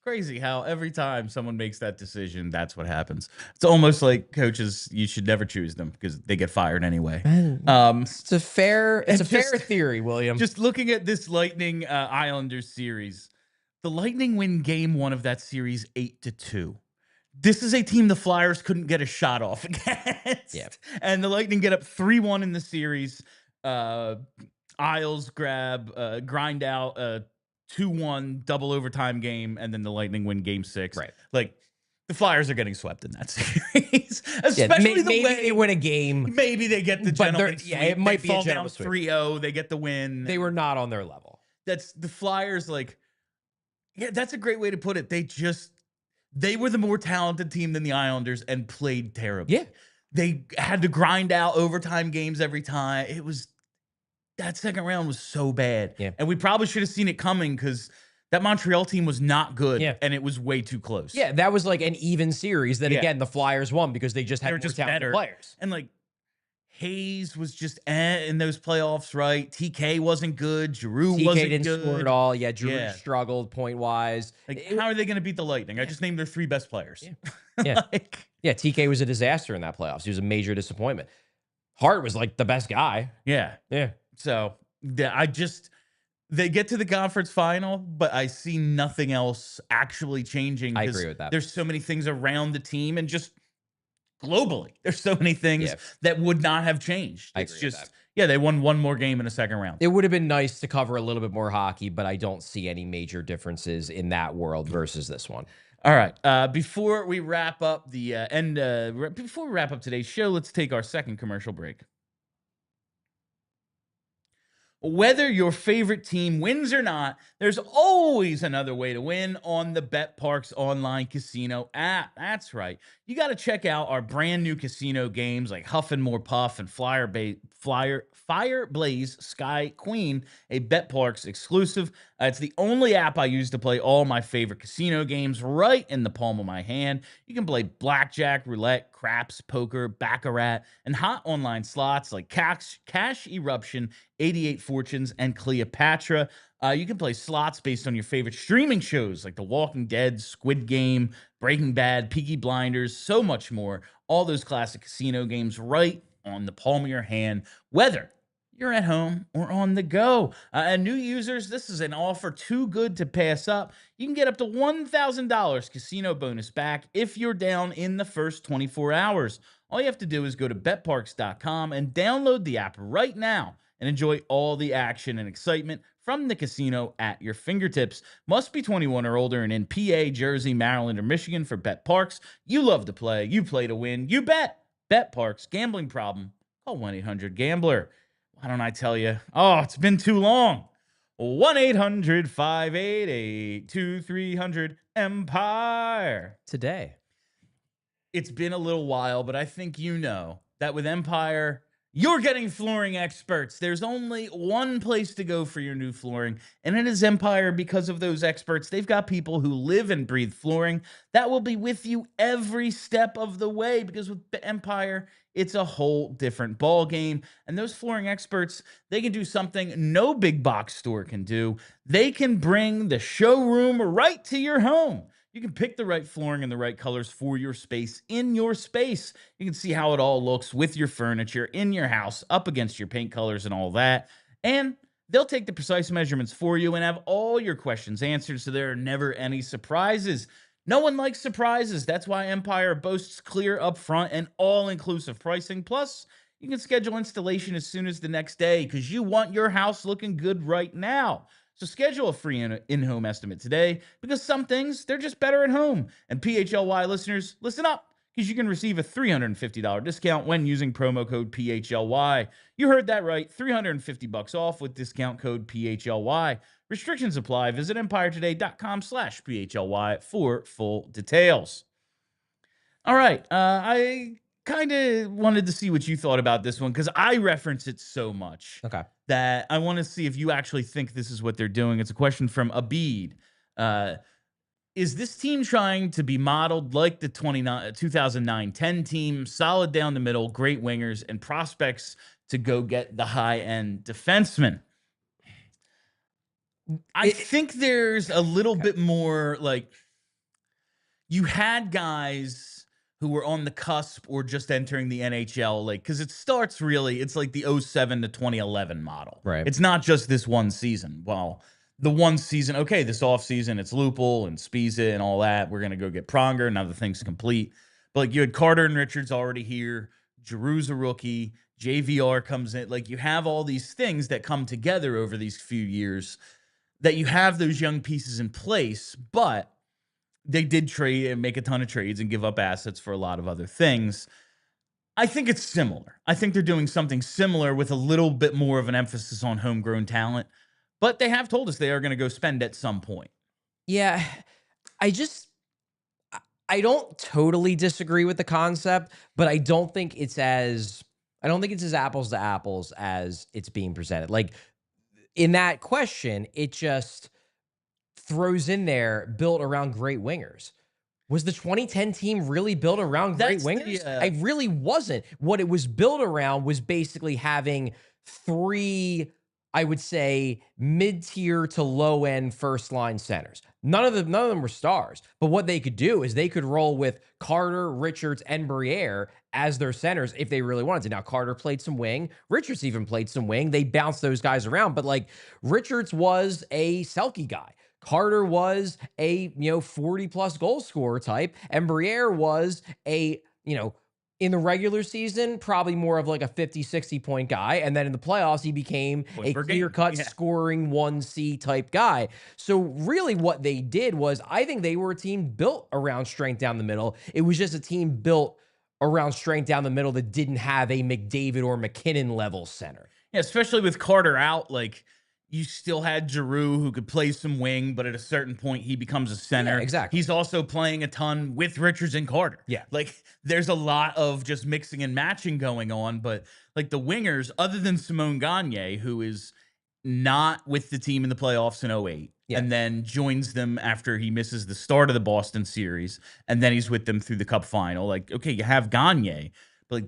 Crazy how every time someone makes that decision, that's what happens. It's almost like coaches, you should never choose them because they get fired anyway.
It's a fair theory, William.
Just looking at this Lightning Islanders series, the Lightning win game 1 of that series 8-2. This is a team the Flyers couldn't get a shot off against.
Yeah.
And the Lightning get up 3-1 in the series. Isles grind out 2-1 double overtime game, and then the Lightning win game 6.
Right.
Like, the Flyers are getting swept in that series. Especially
maybe they win a game.
Maybe they get the gentleman's sweep.
It might
they
be
fall
a gentleman's
down 3-0. They get the win.
They were not on their level.
That's the Flyers, like, yeah, that's a great way to put it. They were the more talented team than the Islanders and played terribly.
Yeah.
They had to grind out overtime games every time. That second round was so bad.
Yeah.
And we probably should have seen it coming because that Montreal team was not good.
Yeah.
And it was way too close.
Yeah, that was like an even series that, again, the Flyers won because they just had more talented players.
And, like, Hayes was just in those playoffs, right? TK wasn't good. Giroux wasn't good.
TK didn't score at all. Yeah, Giroux struggled point-wise.
Like, how are they going to beat the Lightning? I just named their 3 best players.
Yeah. Yeah, TK was a disaster in that playoffs. He was a major disappointment. Hart was, like, the best guy.
Yeah.
Yeah.
So, they get to the conference final, but I see nothing else actually changing.
I agree with that.
There's so many things around the team and just globally, there's so many things that would not have changed. It's just, they won 1 more game in a second round.
It would have been nice to cover a little bit more hockey, but I don't see any major differences in that world versus this one.
All right. Before we wrap up before we wrap up today's show, let's take our second commercial break. Whether your favorite team wins or not, there's always another way to win on the BetParx online casino app. That's right. You got to check out our brand new casino games like Huff and More Puff and Fire Blaze Sky Queen, a BetParx exclusive. It's the only app I use to play all my favorite casino games right in the palm of my hand. You can play blackjack, roulette, craps, poker, baccarat, and hot online slots like Cash Eruption, 88 Fortunes, and Cleopatra. You can play slots based on your favorite streaming shows like The Walking Dead, Squid Game, Breaking Bad, Peaky Blinders, so much more. All those classic casino games right on the palm of your hand, whether you're at home or on the go. And new users, this is an offer too good to pass up. You can get up to $1,000 casino bonus back if you're down in the first 24 hours. All you have to do is go to betparx.com and download the app right now and enjoy all the action and excitement from the casino at your fingertips. Must be 21 or older and in PA, Jersey, Maryland, or Michigan for Bet Parks. You love to play. You play to win. You bet. Bet Parks. Gambling problem? Call 1-800-GAMBLER. Why don't I tell you? Oh, it's been too long. 1-800-588-2300 Empire. It's been a little while, but I think you know that with Empire, you're getting flooring experts. There's only one place to go for your new flooring, and it is Empire because of those experts. They've got people who live and breathe flooring that will be with you every step of the way, because with Empire, it's a whole different ball game. And those flooring experts, they can do something no big box store can do. They can bring the showroom right to your home. You can pick the right flooring and the right colors for your space in your space. You can see how it all looks with your furniture in your house, up against your paint colors and all that. And they'll take the precise measurements for you and have all your questions answered, so there are never any surprises. No one likes surprises. That's why Empire boasts clear, upfront, and all-inclusive pricing. Plus, you can schedule installation as soon as the next day because you want your house looking good right now. So schedule a free in-home estimate today, because some things, they're just better at home. And PHLY listeners, listen up, because you can receive a $350 discount when using promo code PHLY. You heard that right, $350 off with discount code PHLY. Restrictions apply. Visit empiretoday.com/PHLY for full details. All right, I kind of wanted to see what you thought about this one, because I reference it so much that I want to see if you actually think this is what they're doing. It's a question from Abid. Is this team trying to be modeled like the 2009-10 team, solid down the middle, great wingers, and prospects to go get the high-end defenseman? I think there's a little bit more, like, you had guys who were on the cusp or just entering the NHL, like, because it starts really, it's like the 07 to 2011 model.
Right.
It's not just this one season. Well, the one season, okay, this offseason, it's Lupul and Spiza and all that. We're going to go get Pronger. Now the thing's complete. But, like, you had Carter and Richards already here. Giroux's a rookie. JVR comes in. Like, you have all these things that come together over these few years that you have those young pieces in place, but they did trade and make a ton of trades and give up assets for a lot of other things. I think it's similar. I think they're doing something similar with a little bit more of an emphasis on homegrown talent, but they have told us they are going to go spend at some point.
Yeah, I don't totally disagree with the concept, but I don't think it's as apples to apples as it's being presented. Like, in that question, it just throws in there built around great wingers. Was the 2010 team really built around great wingers? I really wasn't. What it was built around was basically having three, I would say, mid-tier to low-end first-line centers. None of them were stars, but what they could do is they could roll with Carter, Richards, and Briere as their centers if they really wanted to. Now, Carter played some wing. Richards even played some wing. They bounced those guys around, but, like, Richards was a Selke guy. Carter was a, 40-plus goal scorer type, and Briere was a, in the regular season, probably more of like a 50, 60-point guy. And then in the playoffs, he became a clear-cut scoring 1C type guy. So really what they did was, I think they were a team built around strength down the middle. It was just a team built around strength down the middle that didn't have a McDavid or McKinnon level center.
Yeah, especially with Carter out, like, you still had Giroux, who could play some wing, but at a certain point, he becomes a center.
Yeah, exactly.
He's also playing a ton with Richards and Carter.
Yeah.
Like, there's a lot of just mixing and matching going on. But, like, the wingers, other than Simon Gagne, who is not with the team in the playoffs in 08, and then joins them after he misses the start of the Boston series, and then he's with them through the Cup final. Like, okay, you have Gagne, but, like,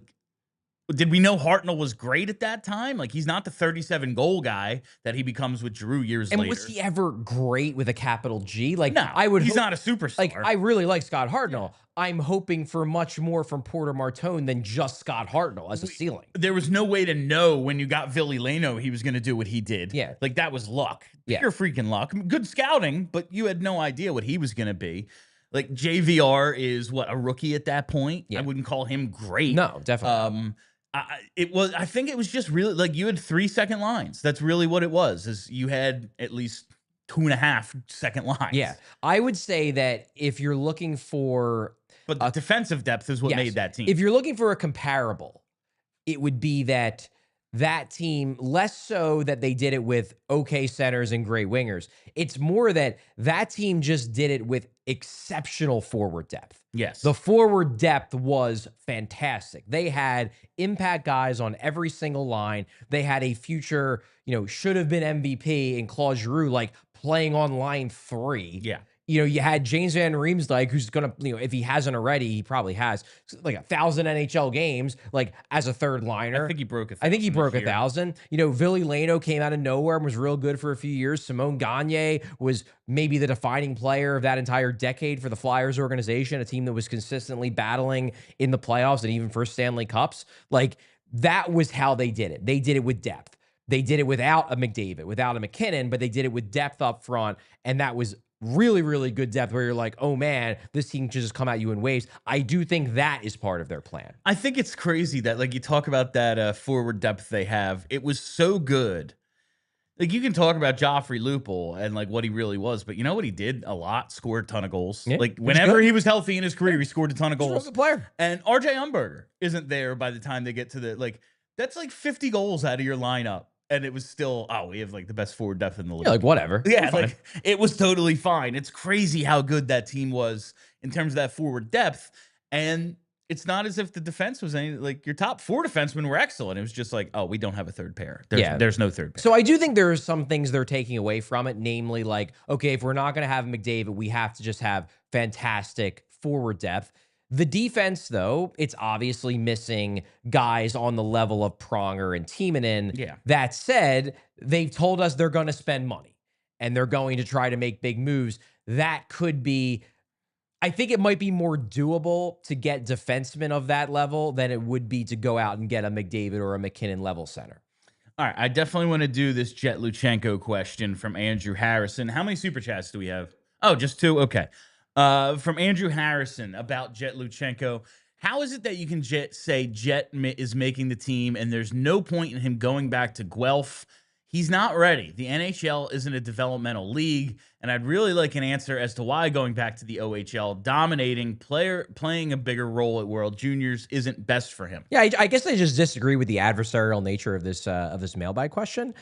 did we know Hartnell was great at that time? Like, he's not the 37-goal guy that he becomes with Giroux years later.
And was he ever great with a capital G? Like,
no, he's not a superstar.
Like, I really like Scott Hartnell. Yeah. I'm hoping for much more from Porter Martone than just Scott Hartnell as a ceiling.
There was no way to know when you got Ville Leno he was going to do what he did.
Yeah.
Like, that was luck. Pure freaking luck. Good scouting, but you had no idea what he was going to be. Like, JVR is, a rookie at that point?
Yeah.
I wouldn't call him great.
No, definitely.
I think it was just really like you had 3 second lines. That's really what it was. Is you had at least 2.5 second lines.
Yeah, I would say that if you're looking for,
but the defensive depth is what made that team.
If you're looking for a comparable, it would be that team, less so that they did it with okay centers and great wingers. It's more that team just did it with exceptional forward depth.
Yes.
The forward depth was fantastic. They had impact guys on every single line. They had a future, should have been MVP in Claude Giroux, like playing on line 3.
Yeah.
You had James Van Riemsdyk, who's going to, if he hasn't already, he probably has, like 1,000 NHL games, like as a third liner.
I think he broke 1,000.
I think he broke 1,000. Ville Lano came out of nowhere and was real good for a few years. Simone Gagne was maybe the defining player of that entire decade for the Flyers organization, a team that was consistently battling in the playoffs and even for Stanley Cups. Like, that was how they did it. They did it with depth. They did it without a McDavid, without a McKinnon, but they did it with depth up front, and that was really, really good depth where you're like, oh man, this team can just come at you in waves. I do think that is part of their plan.
I think it's crazy that, like, you talk about that forward depth they have. It was so good. Like, you can talk about Joffrey Lupul and, like, what he really was, but you know what he did a lot? Scored a ton of goals.
Yeah,
like, whenever he was healthy in his career, he scored a ton of goals.
He's a good player.
And RJ Umberger isn't there by the time they get to the, like, that's like 50 goals out of your lineup. And it was still, we have like the best forward depth in the league.
Yeah, like whatever.
Yeah, like it was totally fine. It's crazy how good that team was in terms of that forward depth. And it's not as if the defense was any, like, your top 4 defensemen were excellent. It was just like, we don't have a third pair. There's no third pair.
So I do think there are some things they're taking away from it, namely, like, okay, if we're not going to have McDavid, we have to just have fantastic forward depth. The defense, though, it's obviously missing guys on the level of Pronger and Timonen.
Yeah.
That said, they've told us they're going to spend money and they're going to try to make big moves. That could be, I think it might be more doable to get defensemen of that level than it would be to go out and get a McDavid or a McKinnon level center.
All right, I definitely want to do this Jett Luchanko question from Andrew Harrison. How many super chats do we have? Oh, just 2? Okay. From Andrew Harrison about Jett Luchanko. How is it that you can say Jett is making the team and there's no point in him going back to Guelph? He's not ready. The NHL isn't a developmental league, and I'd really like an answer as to why going back to the OHL, dominating, playing a bigger role at World Juniors isn't best for him.
Yeah, I guess I just disagree with the adversarial nature of this mailbag question.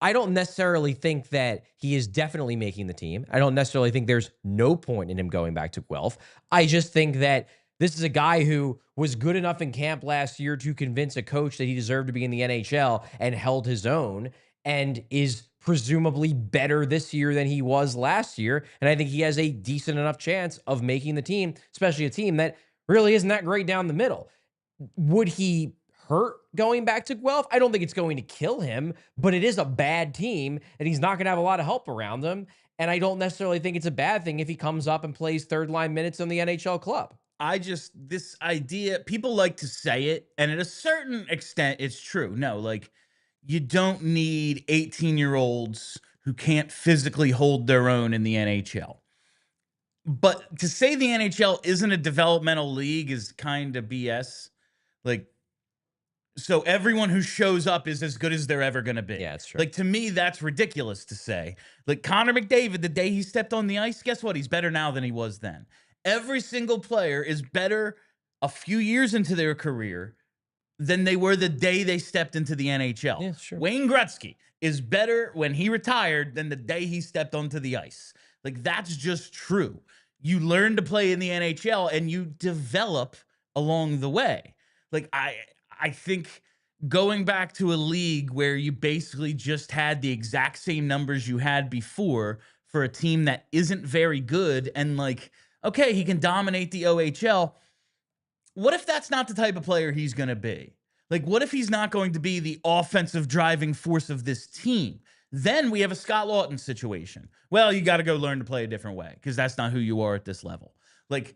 I don't necessarily think that he is definitely making the team. I don't necessarily think there's no point in him going back to Guelph. I just think that this is a guy who was good enough in camp last year to convince a coach that he deserved to be in the NHL and held his own, and is presumably better this year than he was last year. And I think he has a decent enough chance of making the team, especially a team that really isn't that great down the middle. Would he hurt going back to Guelph? I don't think it's going to kill him, but it is a bad team and he's not going to have a lot of help around him. And I don't necessarily think it's a bad thing if he comes up and plays third line minutes on the NHL club.
This idea, people like to say it, and at a certain extent, it's true. No, like, you don't need 18-year-olds who can't physically hold their own in the NHL. But to say the NHL isn't a developmental league is kind of BS. Like, so everyone who shows up is as good as they're ever going to be.
Yeah, it's true.
Like, to me, that's ridiculous to say. Like, Connor McDavid, the day he stepped on the ice, guess what? He's better now than he was then. Every single player is better a few years into their career than they were the day they stepped into the NHL.
Yeah, sure.
Wayne Gretzky is better when he retired than the day he stepped onto the ice. Like, that's just true. You learn to play in the NHL and you develop along the way. Like, I think going back to a league where you basically just had the exact same numbers you had before for a team that isn't very good, and like, okay, he can dominate the OHL. What if that's not the type of player he's going to be? Like, what if he's not going to be the offensive driving force of this team? Then we have a Scott Lawton situation. Well, you got to go learn to play a different way because that's not who you are at this level. Like,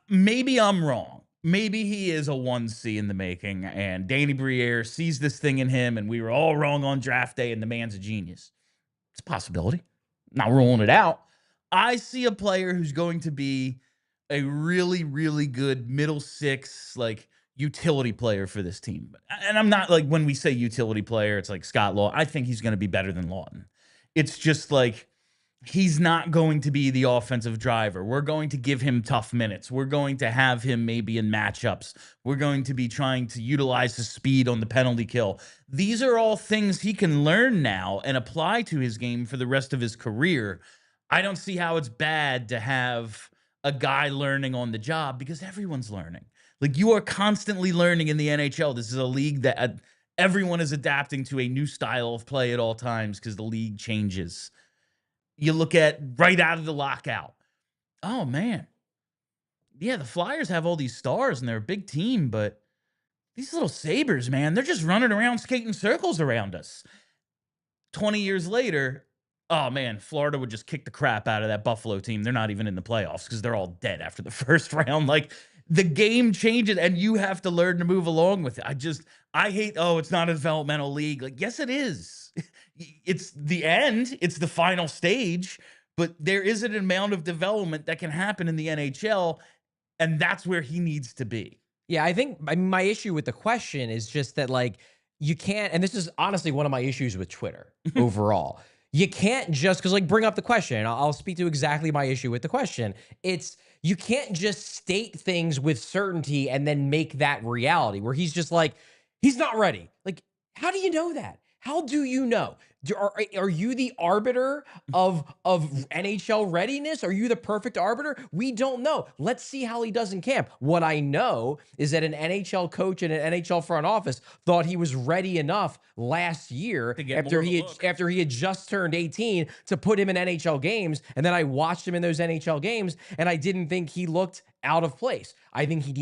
maybe I'm wrong. Maybe he is a 1C in the making, and Danny Briere sees this thing in him, and we were all wrong on draft day, and the man's a genius. It's a possibility. Not ruling it out. I see a player who's going to be a really, really good middle six, like, utility player for this team. And I'm not like, when we say utility player, it's like Scott Law. I think he's going to be better than Lawton. It's just like, he's not going to be the offensive driver. We're going to give him tough minutes. We're going to have him maybe in matchups. We're going to be trying to utilize his speed on the penalty kill. These are all things he can learn now and apply to his game for the rest of his career. I don't see how it's bad to have a guy learning on the job, because everyone's learning. Like, you are constantly learning in the NHL. This is a league that everyone is adapting to a new style of play at all times because the league changes. You look at right out of the lockout. Oh, man. Yeah, the Flyers have all these stars, and they're a big team, but these little Sabres, man, they're just running around skating circles around us. 20 years later, oh, man, Florida would just kick the crap out of that Buffalo team. They're not even in the playoffs because they're all dead after the first round. Like, the game changes, and you have to learn to move along with it. I hate, oh, it's not a developmental league. Like, yes, it is. It's the end. It's the final stage. But there is an amount of development that can happen in the NHL, and that's where he needs to be.
Yeah, I think my issue with the question is just that, like, you can't, and this is honestly one of my issues with Twitter overall. You can't just, because, like, bring up the question, and I'll speak to exactly my issue with the question. It's, you can't just state things with certainty and then make that reality, where he's just like, he's not ready. Like, how do you know that? How do you know? Are you the arbiter of NHL readiness? Are you the perfect arbiter? We don't know. Let's see how he does in camp. What I know is that an NHL coach and an NHL front office thought he was ready enough last year after he had just turned 18 to put him in NHL games. And then I watched him in those NHL games, and I didn't think he looked out of place. I think he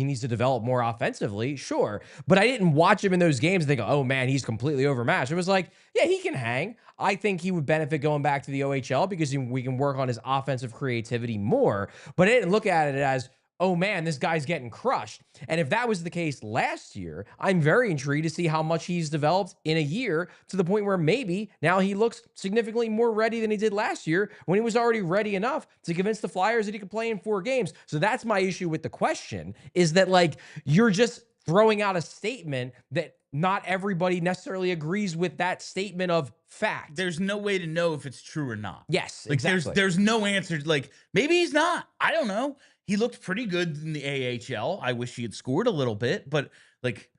needs to develop more offensively, sure. But I didn't watch him in those games and think, oh man, he's completely overmatched. It was like, yeah, he can hang. I think he would benefit going back to the OHL because we can work on his offensive creativity more. But I didn't look at it as, oh man, this guy's getting crushed. And if that was the case last year, I'm very intrigued to see how much he's developed in a year, to the point where maybe now he looks significantly more ready than he did last year, when he was already ready enough to convince the Flyers that he could play in 4 games. So that's my issue with the question, is that, like, you're just throwing out a statement that not everybody necessarily agrees with, that statement of fact.
There's no way to know if it's true or not.
Yes,
like,
exactly.
There's no answer. Like, maybe he's not. I don't know. He looked pretty good in the AHL. I wish he had scored a little bit, but, like,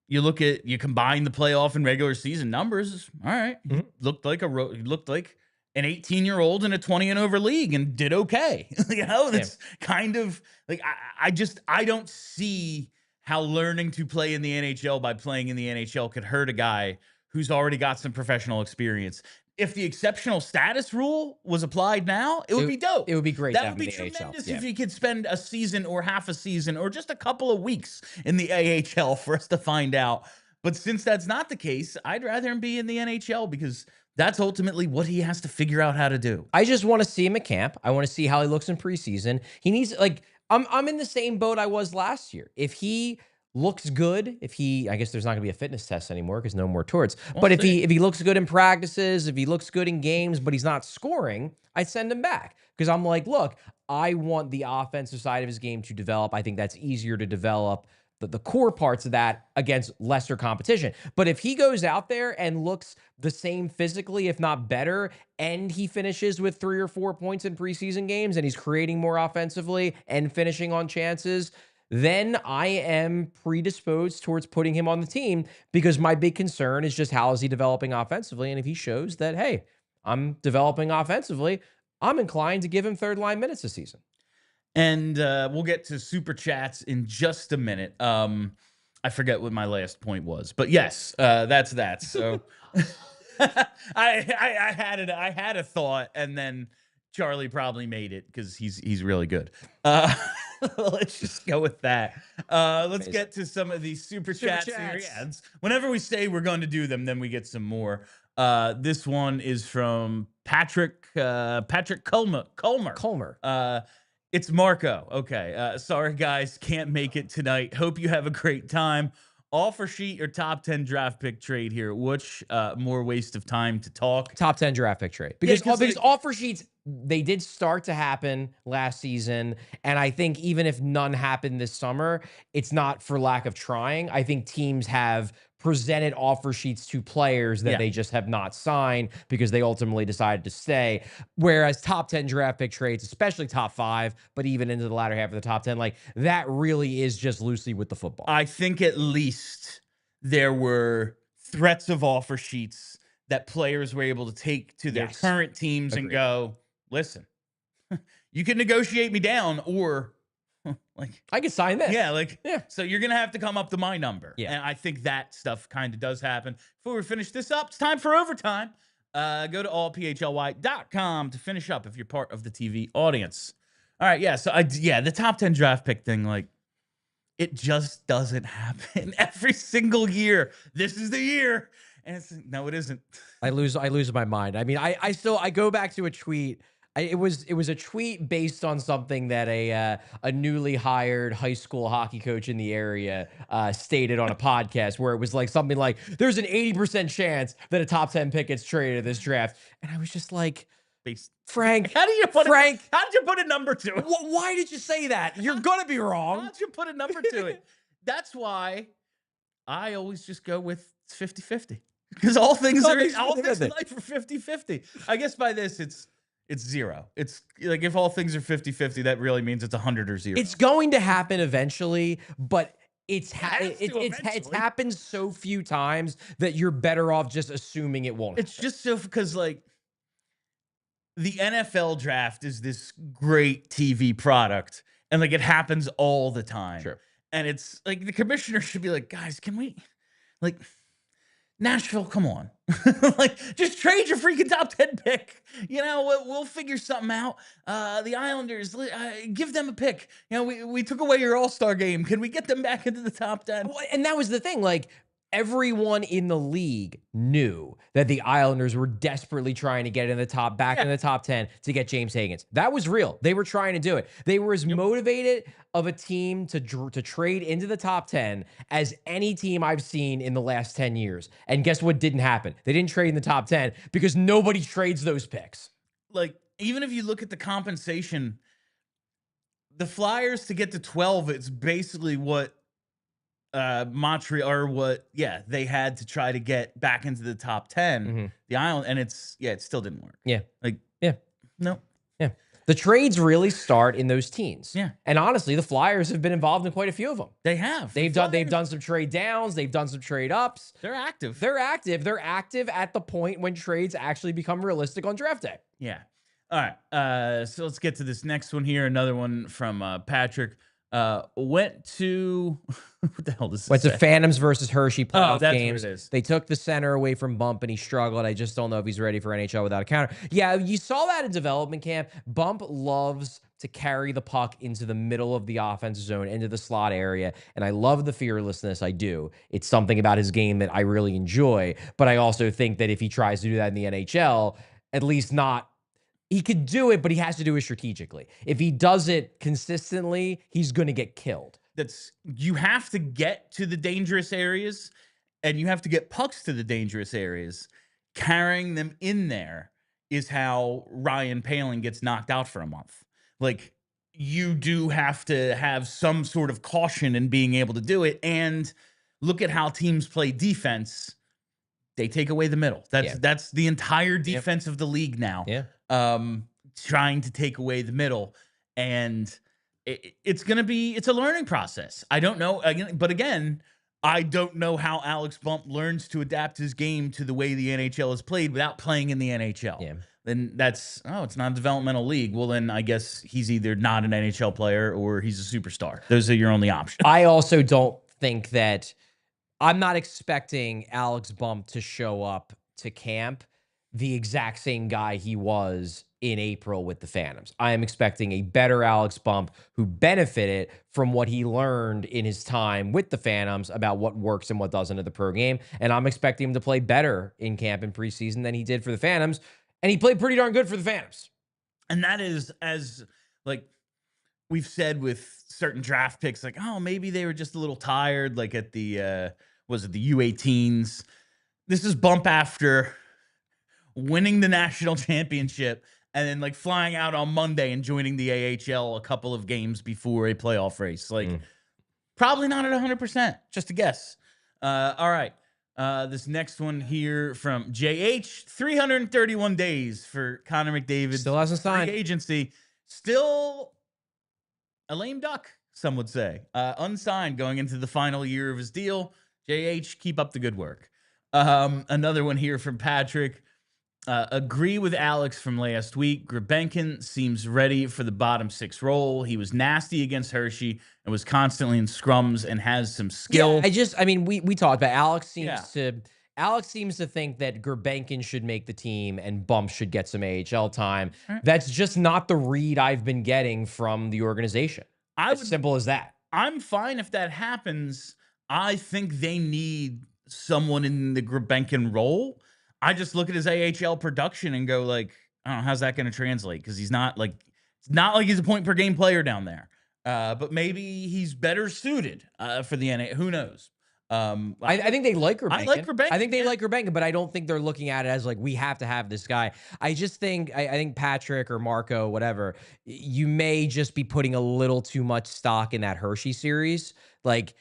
you combine the playoff and regular season numbers. All right. Mm-hmm. He looked like an 18-year-old in a 20 and over league and did okay. You know, that's kind of like, I don't see how learning to play in the NHL by playing in the NHL could hurt a guy who's already got some professional experience. If the exceptional status rule was applied now, it would be dope.
It would be great.
That would be tremendous if he could spend a season or half a season or just a couple of weeks in the AHL for us to find out. But since that's not the case, I'd rather him be in the NHL, because that's ultimately what he has to figure out how to do.
I just want to see him at camp. I want to see how he looks in preseason. He needs, like, I'm in the same boat I was last year. If he looks good, I guess there's not gonna be a fitness test anymore because no more torts. But if he looks good in practices, if he looks good in games, but he's not scoring, I send him back, because I'm like, look, I want the offensive side of his game to develop. I think that's easier to develop the core parts of that against lesser competition. But if he goes out there and looks the same physically, if not better, and he finishes with 3 or 4 points in preseason games, and he's creating more offensively and finishing on chances, then I am predisposed towards putting him on the team, because my big concern is just, how is he developing offensively? And if he shows that, hey, I'm developing offensively, I'm inclined to give him third line minutes this season.
And we'll get to super chats in just a minute. I forget what my last point was, but yes, that's that. So I had a thought, and then Charlie probably made it because he's really good. Let's just go with that. Let's get to some of these super chats here. Yeah, whenever we say we're going to do them, then we get some more. This one is from Patrick Culmer. It's Marco. Okay. Sorry, guys. Can't make it tonight. Hope you have a great time. Offer sheet or top 10 draft pick trade here? Which more waste of time to talk?
Top 10 draft pick trade. Because offer sheets they did start to happen last season. And I think even if none happened this summer, it's not for lack of trying. I think teams have presented offer sheets to players that they just have not signed because they ultimately decided to stay. Whereas top 10 draft pick trades, especially top 5, but even into the latter half of the top 10, like that really is just loosely with the football.
I think at least there were threats of offer sheets that players were able to take to their current teams and go, listen, you can negotiate me down, or like
I can sign this.
Yeah, so you're gonna have to come up to my number.
Yeah.
And I think that stuff kind of does happen. Before we finish this up, it's time for overtime. Go to allphly.com to finish up if you're part of the TV audience. All right, yeah. So the top 10 draft pick thing, like, it just doesn't happen every single year. This is the year. And no, it isn't.
I lose my mind. I mean, I go back to a tweet. It was a tweet based on something that a newly hired high school hockey coach in the area stated on a podcast, where it was like something like, there's an 80% chance that a top 10 pick gets traded this draft. And I was just like, Frank,
how did you put a number to it?
Why did you say that? You're going to be wrong.
How did you put a number to it? That's why I always just go with 50-50. Because all things in life are 50-50. I guess by this, it's 0. It's like, if all things are 50-50, that really means it's 100 or 0.
It's going to happen eventually, but it's happened so few times that you're better off just assuming it won't.
It's just so, because like, the NFL draft is this great TV product, and like, it happens all the time.
Sure.
And it's like, the commissioner should be like, guys, can we, like, Nashville, come on. Like, just trade your freaking top 10 pick. You know, we'll figure something out. The Islanders, give them a pick. You know, we took away your all-star game. Can we get them back into the top 10?
And that was the thing. Like, everyone in the league knew that the Islanders were desperately trying to get in the top 10 to get James Higgins. That was real. They were trying to do it. They were as motivated of a team to trade into the top 10 as any team I've seen in the last 10 years. And guess what didn't happen? They didn't trade in the top 10 because nobody trades those picks.
Like, even if you look at the compensation, the Flyers to get to 12, it's basically what Montreal, or they had to try to get back into the top 10, the Island, and it still didn't work. No.
The trades really start in those teens.
Yeah.
And honestly, the Flyers have been involved in quite a few of them.
They have.
They've done some trade downs, they've done some trade ups.
They're active.
They're active at the point when trades actually become realistic on draft day.
Yeah. All right. So let's get to this next one here. Another one from Patrick. Went to what the hell does this say?
To Phantoms versus Hershey playoff
that's
games.
what it is.
They took the center away from Bump, and he struggled. I just don't know if he's ready for NHL without a counter. Yeah, you saw that in development camp. Bump loves to carry the puck into the middle of the offensive zone, into the slot area, and I love the fearlessness. I do. It's something about his game that I really enjoy, but I also think that if he tries to do that in the NHL, at least not. He could do it, but he has to do it strategically. If he does it consistently, he's going to get killed.
You have to get to the dangerous areas, and you have to get pucks to the dangerous areas. Carrying them in there is how Ryan Poehling gets knocked out for a month. Like, you do have to have some sort of caution in being able to do it. And look at how teams play defense. They take away the middle. That's the entire defense of the league now.
Yeah.
Trying to take away the middle, and it's a learning process. I don't know, but again, I don't know how Alex Bump learns to adapt his game to the way the NHL is played without playing in the NHL.
Yeah.
Then it's not a developmental league. Well, then I guess he's either not an NHL player or he's a superstar. Those are your only options.
I also don't think that I'm not expecting Alex Bump to show up to camp the exact same guy he was in April with the Phantoms. I am expecting a better Alex Bump who benefited from what he learned in his time with the Phantoms about what works and what doesn't in the pro game. And I'm expecting him to play better in camp and preseason than he did for the Phantoms. And he played pretty darn good for the Phantoms.
And that is, as like we've said with certain draft picks, like, oh, maybe they were just a little tired, like at the, was it the U18s? This is Bump after winning the national championship and then like flying out on Monday and joining the AHL a couple of games before a playoff race. Like probably not at 100%, just a guess. All right. This next one here from JH, 331 days for Connor McDavid.
Still hasn't signed.
Free agency. Still a lame duck, some would say. Unsigned going into the final year of his deal. JH, keep up the good work. Another one here from Patrick. Agree with Alex from last week. Grebenkin seems ready for the bottom six role. He was nasty against Hershey and was constantly in scrums and has some skill.
Yeah, I mean, we talked about Alex seems to think that Grebenkin should make the team and Bump should get some AHL time. That's just not the read I've been getting from the organization. Simple as that.
I'm fine if that happens. I think they need someone in the Grebenkin role. I just look at his AHL production and go like, I don't know, how's that going to translate? Because he's not like, it's not like he's a point per game player down there. But maybe he's better suited for the NA. Who knows?
I think they like Grebenkin.
I like Grebenkin.
I think they like Grebenkin, but I don't think they're looking at it as like, we have to have this guy. I just think, I think Patrick or Marco, whatever, you may just be putting a little too much stock in that Hershey series. Like,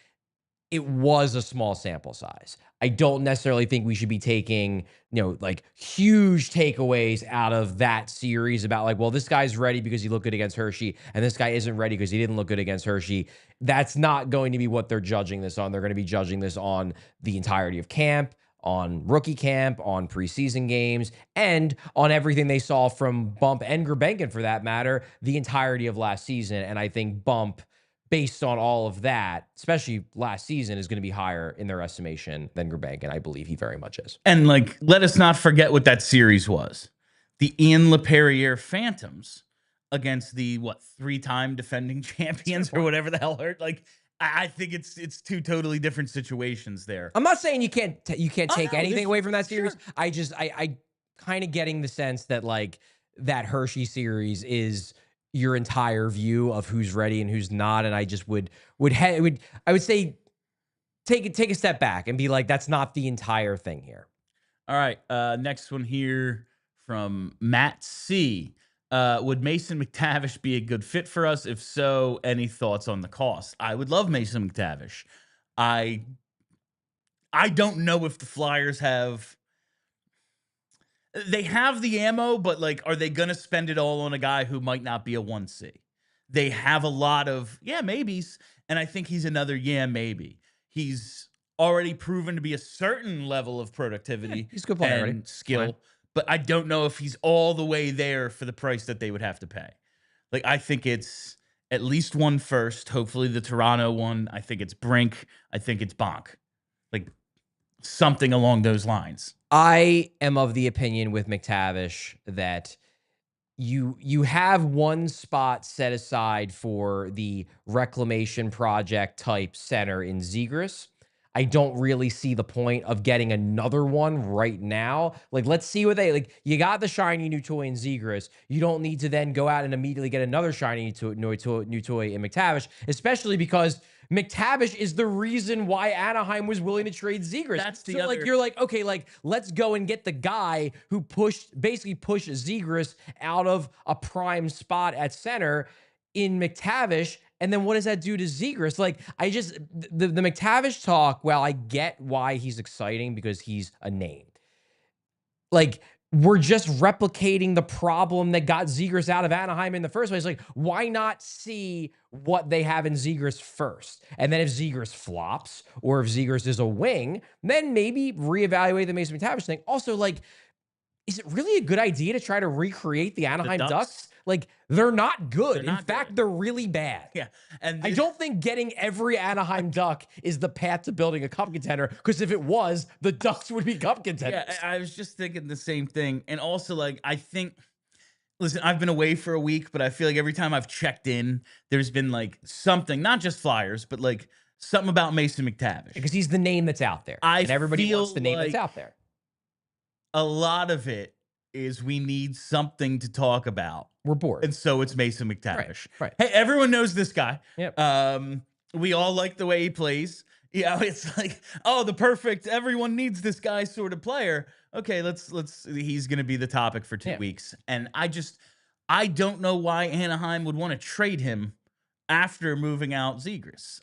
it was a small sample size. I don't necessarily think we should be taking, like huge takeaways out of that series about like, well, this guy's ready because he looked good against Hershey, and this guy isn't ready because he didn't look good against Hershey. That's not going to be what they're judging this on. They're going to be judging this on the entirety of camp, on rookie camp, on preseason games, and on everything they saw from Bump and Grebenkin, for that matter, the entirety of last season. And I think Bump, based on all of that, especially last season, is going to be higher in their estimation than Grebenkin. I believe he very much is.
And like, let us not forget what that series was. The Ian LePerriere Phantoms against the, three-time defending champions or whatever the hell hurt. Like, I think it's two totally different situations there.
I'm not saying you can't take anything away from that series. Sure. I kind of getting the sense that like that Hershey series is your entire view of who's ready and who's not, and I just would say take a step back and be like, that's not the entire thing here.
All right, next one here from Matt C. Would Mason McTavish be a good fit for us? If so, any thoughts on the cost? I would love Mason McTavish. I don't know if the Flyers have. They have the ammo, but like, are they going to spend it all on a guy who might not be a 1C? They have a lot of, maybes. And I think he's another, maybe. He's already proven to be a certain level of productivity
he's a good player
and skill. But I don't know if he's all the way there for the price that they would have to pay. Like, I think it's at least one first, hopefully the Toronto one. I think it's Brink. I think it's Bonk. Like, something along those lines.
I am of the opinion with McTavish that you have one spot set aside for the reclamation project type center in Zegras. I don't really see the point of getting another one right now. Like, let's see what you got the shiny new toy in Zegras. You don't need to then go out and immediately get another shiny new toy in McTavish, especially because McTavish is the reason why Anaheim was willing to trade Zegras.
That's the other.
Like, you're like, okay, like, let's go and get the guy who basically pushed Zegras out of a prime spot at center in McTavish. And then what does that do to Zegras? Like, the McTavish talk, well, I get why he's exciting because he's a name. Like, we're just replicating the problem that got Zegras out of Anaheim in the first place. Like, why not see what they have in Zegras first? And then if Zegras flops or if Zegras is a wing, then maybe reevaluate the Mason McTavish thing. Also, like, is it really a good idea to try to recreate the Anaheim Ducks? Like, they're not good. In fact, they're really bad.
Yeah. And
I don't think getting every Anaheim Duck is the path to building a cup contender, because if it was, the Ducks would be cup contenders.
Yeah, I was just thinking the same thing. And also, like, I think, listen, I've been away for a week, but I feel like every time I've checked in, there's been like something, not just Flyers, but like something about Mason McTavish.
Because he's the name that's out there. And everybody wants the name that's out there.
A lot of it is we need something to talk about.
We're bored.
And so it's Mason McTavish.
Right.
Hey, everyone knows this guy.
Yep.
We all like the way he plays. Yeah, it's like, oh, the perfect, everyone needs this guy sort of player. Okay, he's going to be the topic for 2 weeks. And I don't know why Anaheim would want to trade him after moving out Zegras.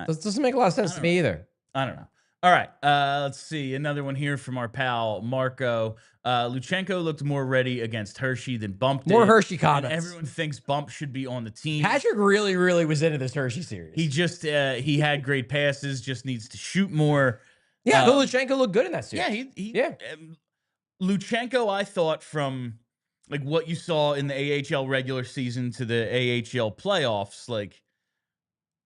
This doesn't make a lot of sense to me either.
I don't know. All right, let's see. Another one here from our pal, Marco. Luchanko looked more ready against Hershey than Bump did.
More Hershey comments.
Everyone thinks Bump should be on the team.
Patrick really was into this Hershey series.
He just, he had great passes, just needs to shoot more.
Yeah, Luchanko looked good in that series.
Yeah, Luchanko, I thought from like what you saw in the AHL regular season to the AHL playoffs, like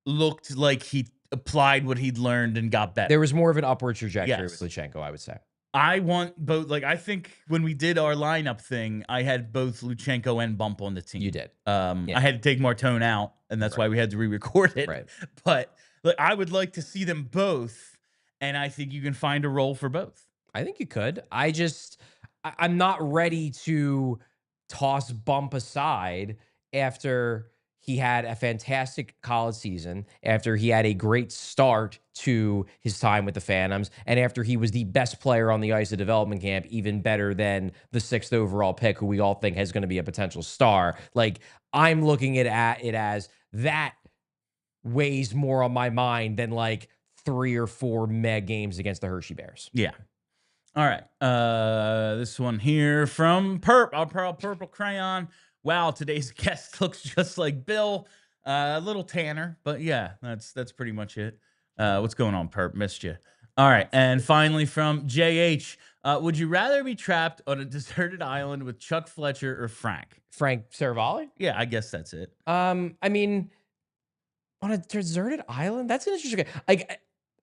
looked like he applied what he'd learned and got better.
There was more of an upward trajectory with Luchanko, I would say.
I want both. Like, I think when we did our lineup thing, I had both Luchanko and Bump on the team.
You did.
I had to take Martone out, and that's why we had to re-record it.
Right.
But like, I would like to see them both, and I think you can find a role for both.
I think you could. I'm not ready to toss Bump aside after he had a fantastic college season, after he had a great start to his time with the Phantoms, and after he was the best player on the ice at development camp, even better than the 6th overall pick, who we all think is going to be a potential star. Like, I'm looking at it as that weighs more on my mind than like 3 or 4 meg games against the Hershey Bears.
Yeah. All right. This one here from Purple Crayon. Wow, today's guest looks just like Bill. A little tanner, but yeah, that's pretty much it. What's going on, Perp? Missed you. All right, and finally from JH, would you rather be trapped on a deserted island with Chuck Fletcher or Frank?
Frank Saravalli?
Yeah, I guess that's it.
I mean, on a deserted island, that's an interesting. Like,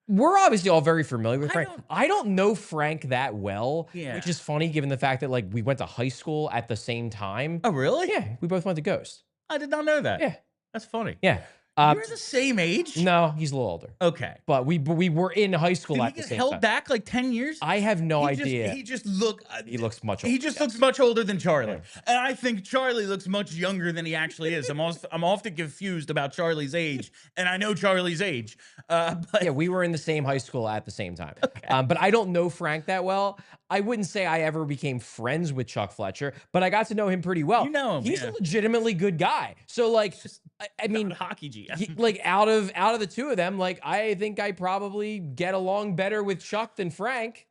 we're obviously all very familiar with Frank. I don't know Frank that well, which is funny given the fact that like we went to high school at the same time.
Oh, really?
Yeah, we both went to Ghost.
I did not know that.
Yeah,
that's funny.
Yeah.
You're the same age?
No, he's a little older.
Okay.
But we were in high school at the same time. Did he get
held back like 10 years?
I have no idea.
He just looks
much older.
He just looks much older than Charlie. Yeah. And I think Charlie looks much younger than he actually is. I'm often confused about Charlie's age, and I know Charlie's age. But
yeah, we were in the same high school at the same time. Okay. But I don't know Frank that well. I wouldn't say I ever became friends with Chuck Fletcher, but I got to know him pretty well.
You know him.
He's a legitimately good guy. So like, I mean,
hockey GM.
Like out of the two of them, like I think I probably get along better with Chuck than Frank.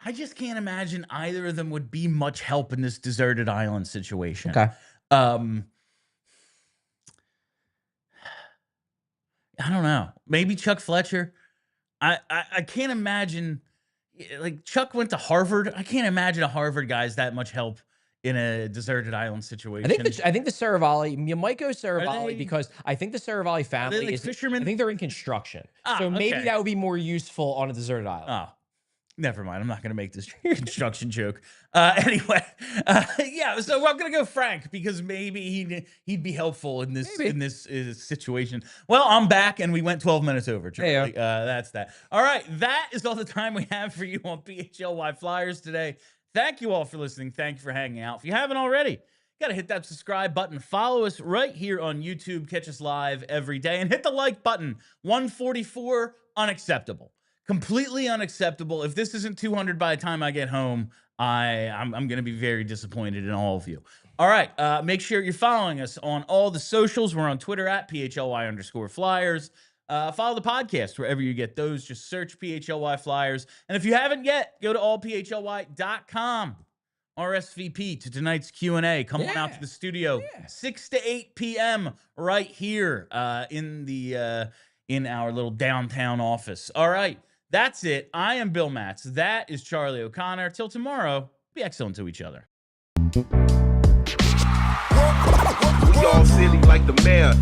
I just can't imagine either of them would be much help in this deserted island situation.
Okay.
I don't know. Maybe Chuck Fletcher. I can't imagine. Like, Chuck went to Harvard. I can't imagine a Harvard guy's that much help in a deserted island situation.
I think the Saravalli, you might go Saravalli because I think the Saravalli family is fishermen. I think they're in construction. So maybe that would be more useful on a deserted island.
Oh, never mind. I'm not going to make this construction joke. Anyway, yeah. So I'm going to go Frank because maybe he'd be helpful in this situation. Well, I'm back and we went 12 minutes over. Charlie. That's that. All right, that is all the time we have for you on PHLY Flyers today. Thank you all for listening. Thank you for hanging out. If you haven't already, got to hit that subscribe button. Follow us right here on YouTube. Catch us live every day and hit the like button. 144, unacceptable. Completely unacceptable. If this isn't 200 by the time I get home, I'm going to be very disappointed in all of you. All right. Make sure you're following us on all the socials. We're on Twitter at PHLY_Flyers. Follow the podcast wherever you get those. Just search PHLY Flyers. And if you haven't yet, go to allphly.com. RSVP to tonight's Q&A. Come on out to the studio. 6 to 8 p.m. right here in our little downtown office. All right. That's it. I am Bill Matz. That is Charlie O'Connor. Till tomorrow, be excellent to each other.
We all silly like the mayor.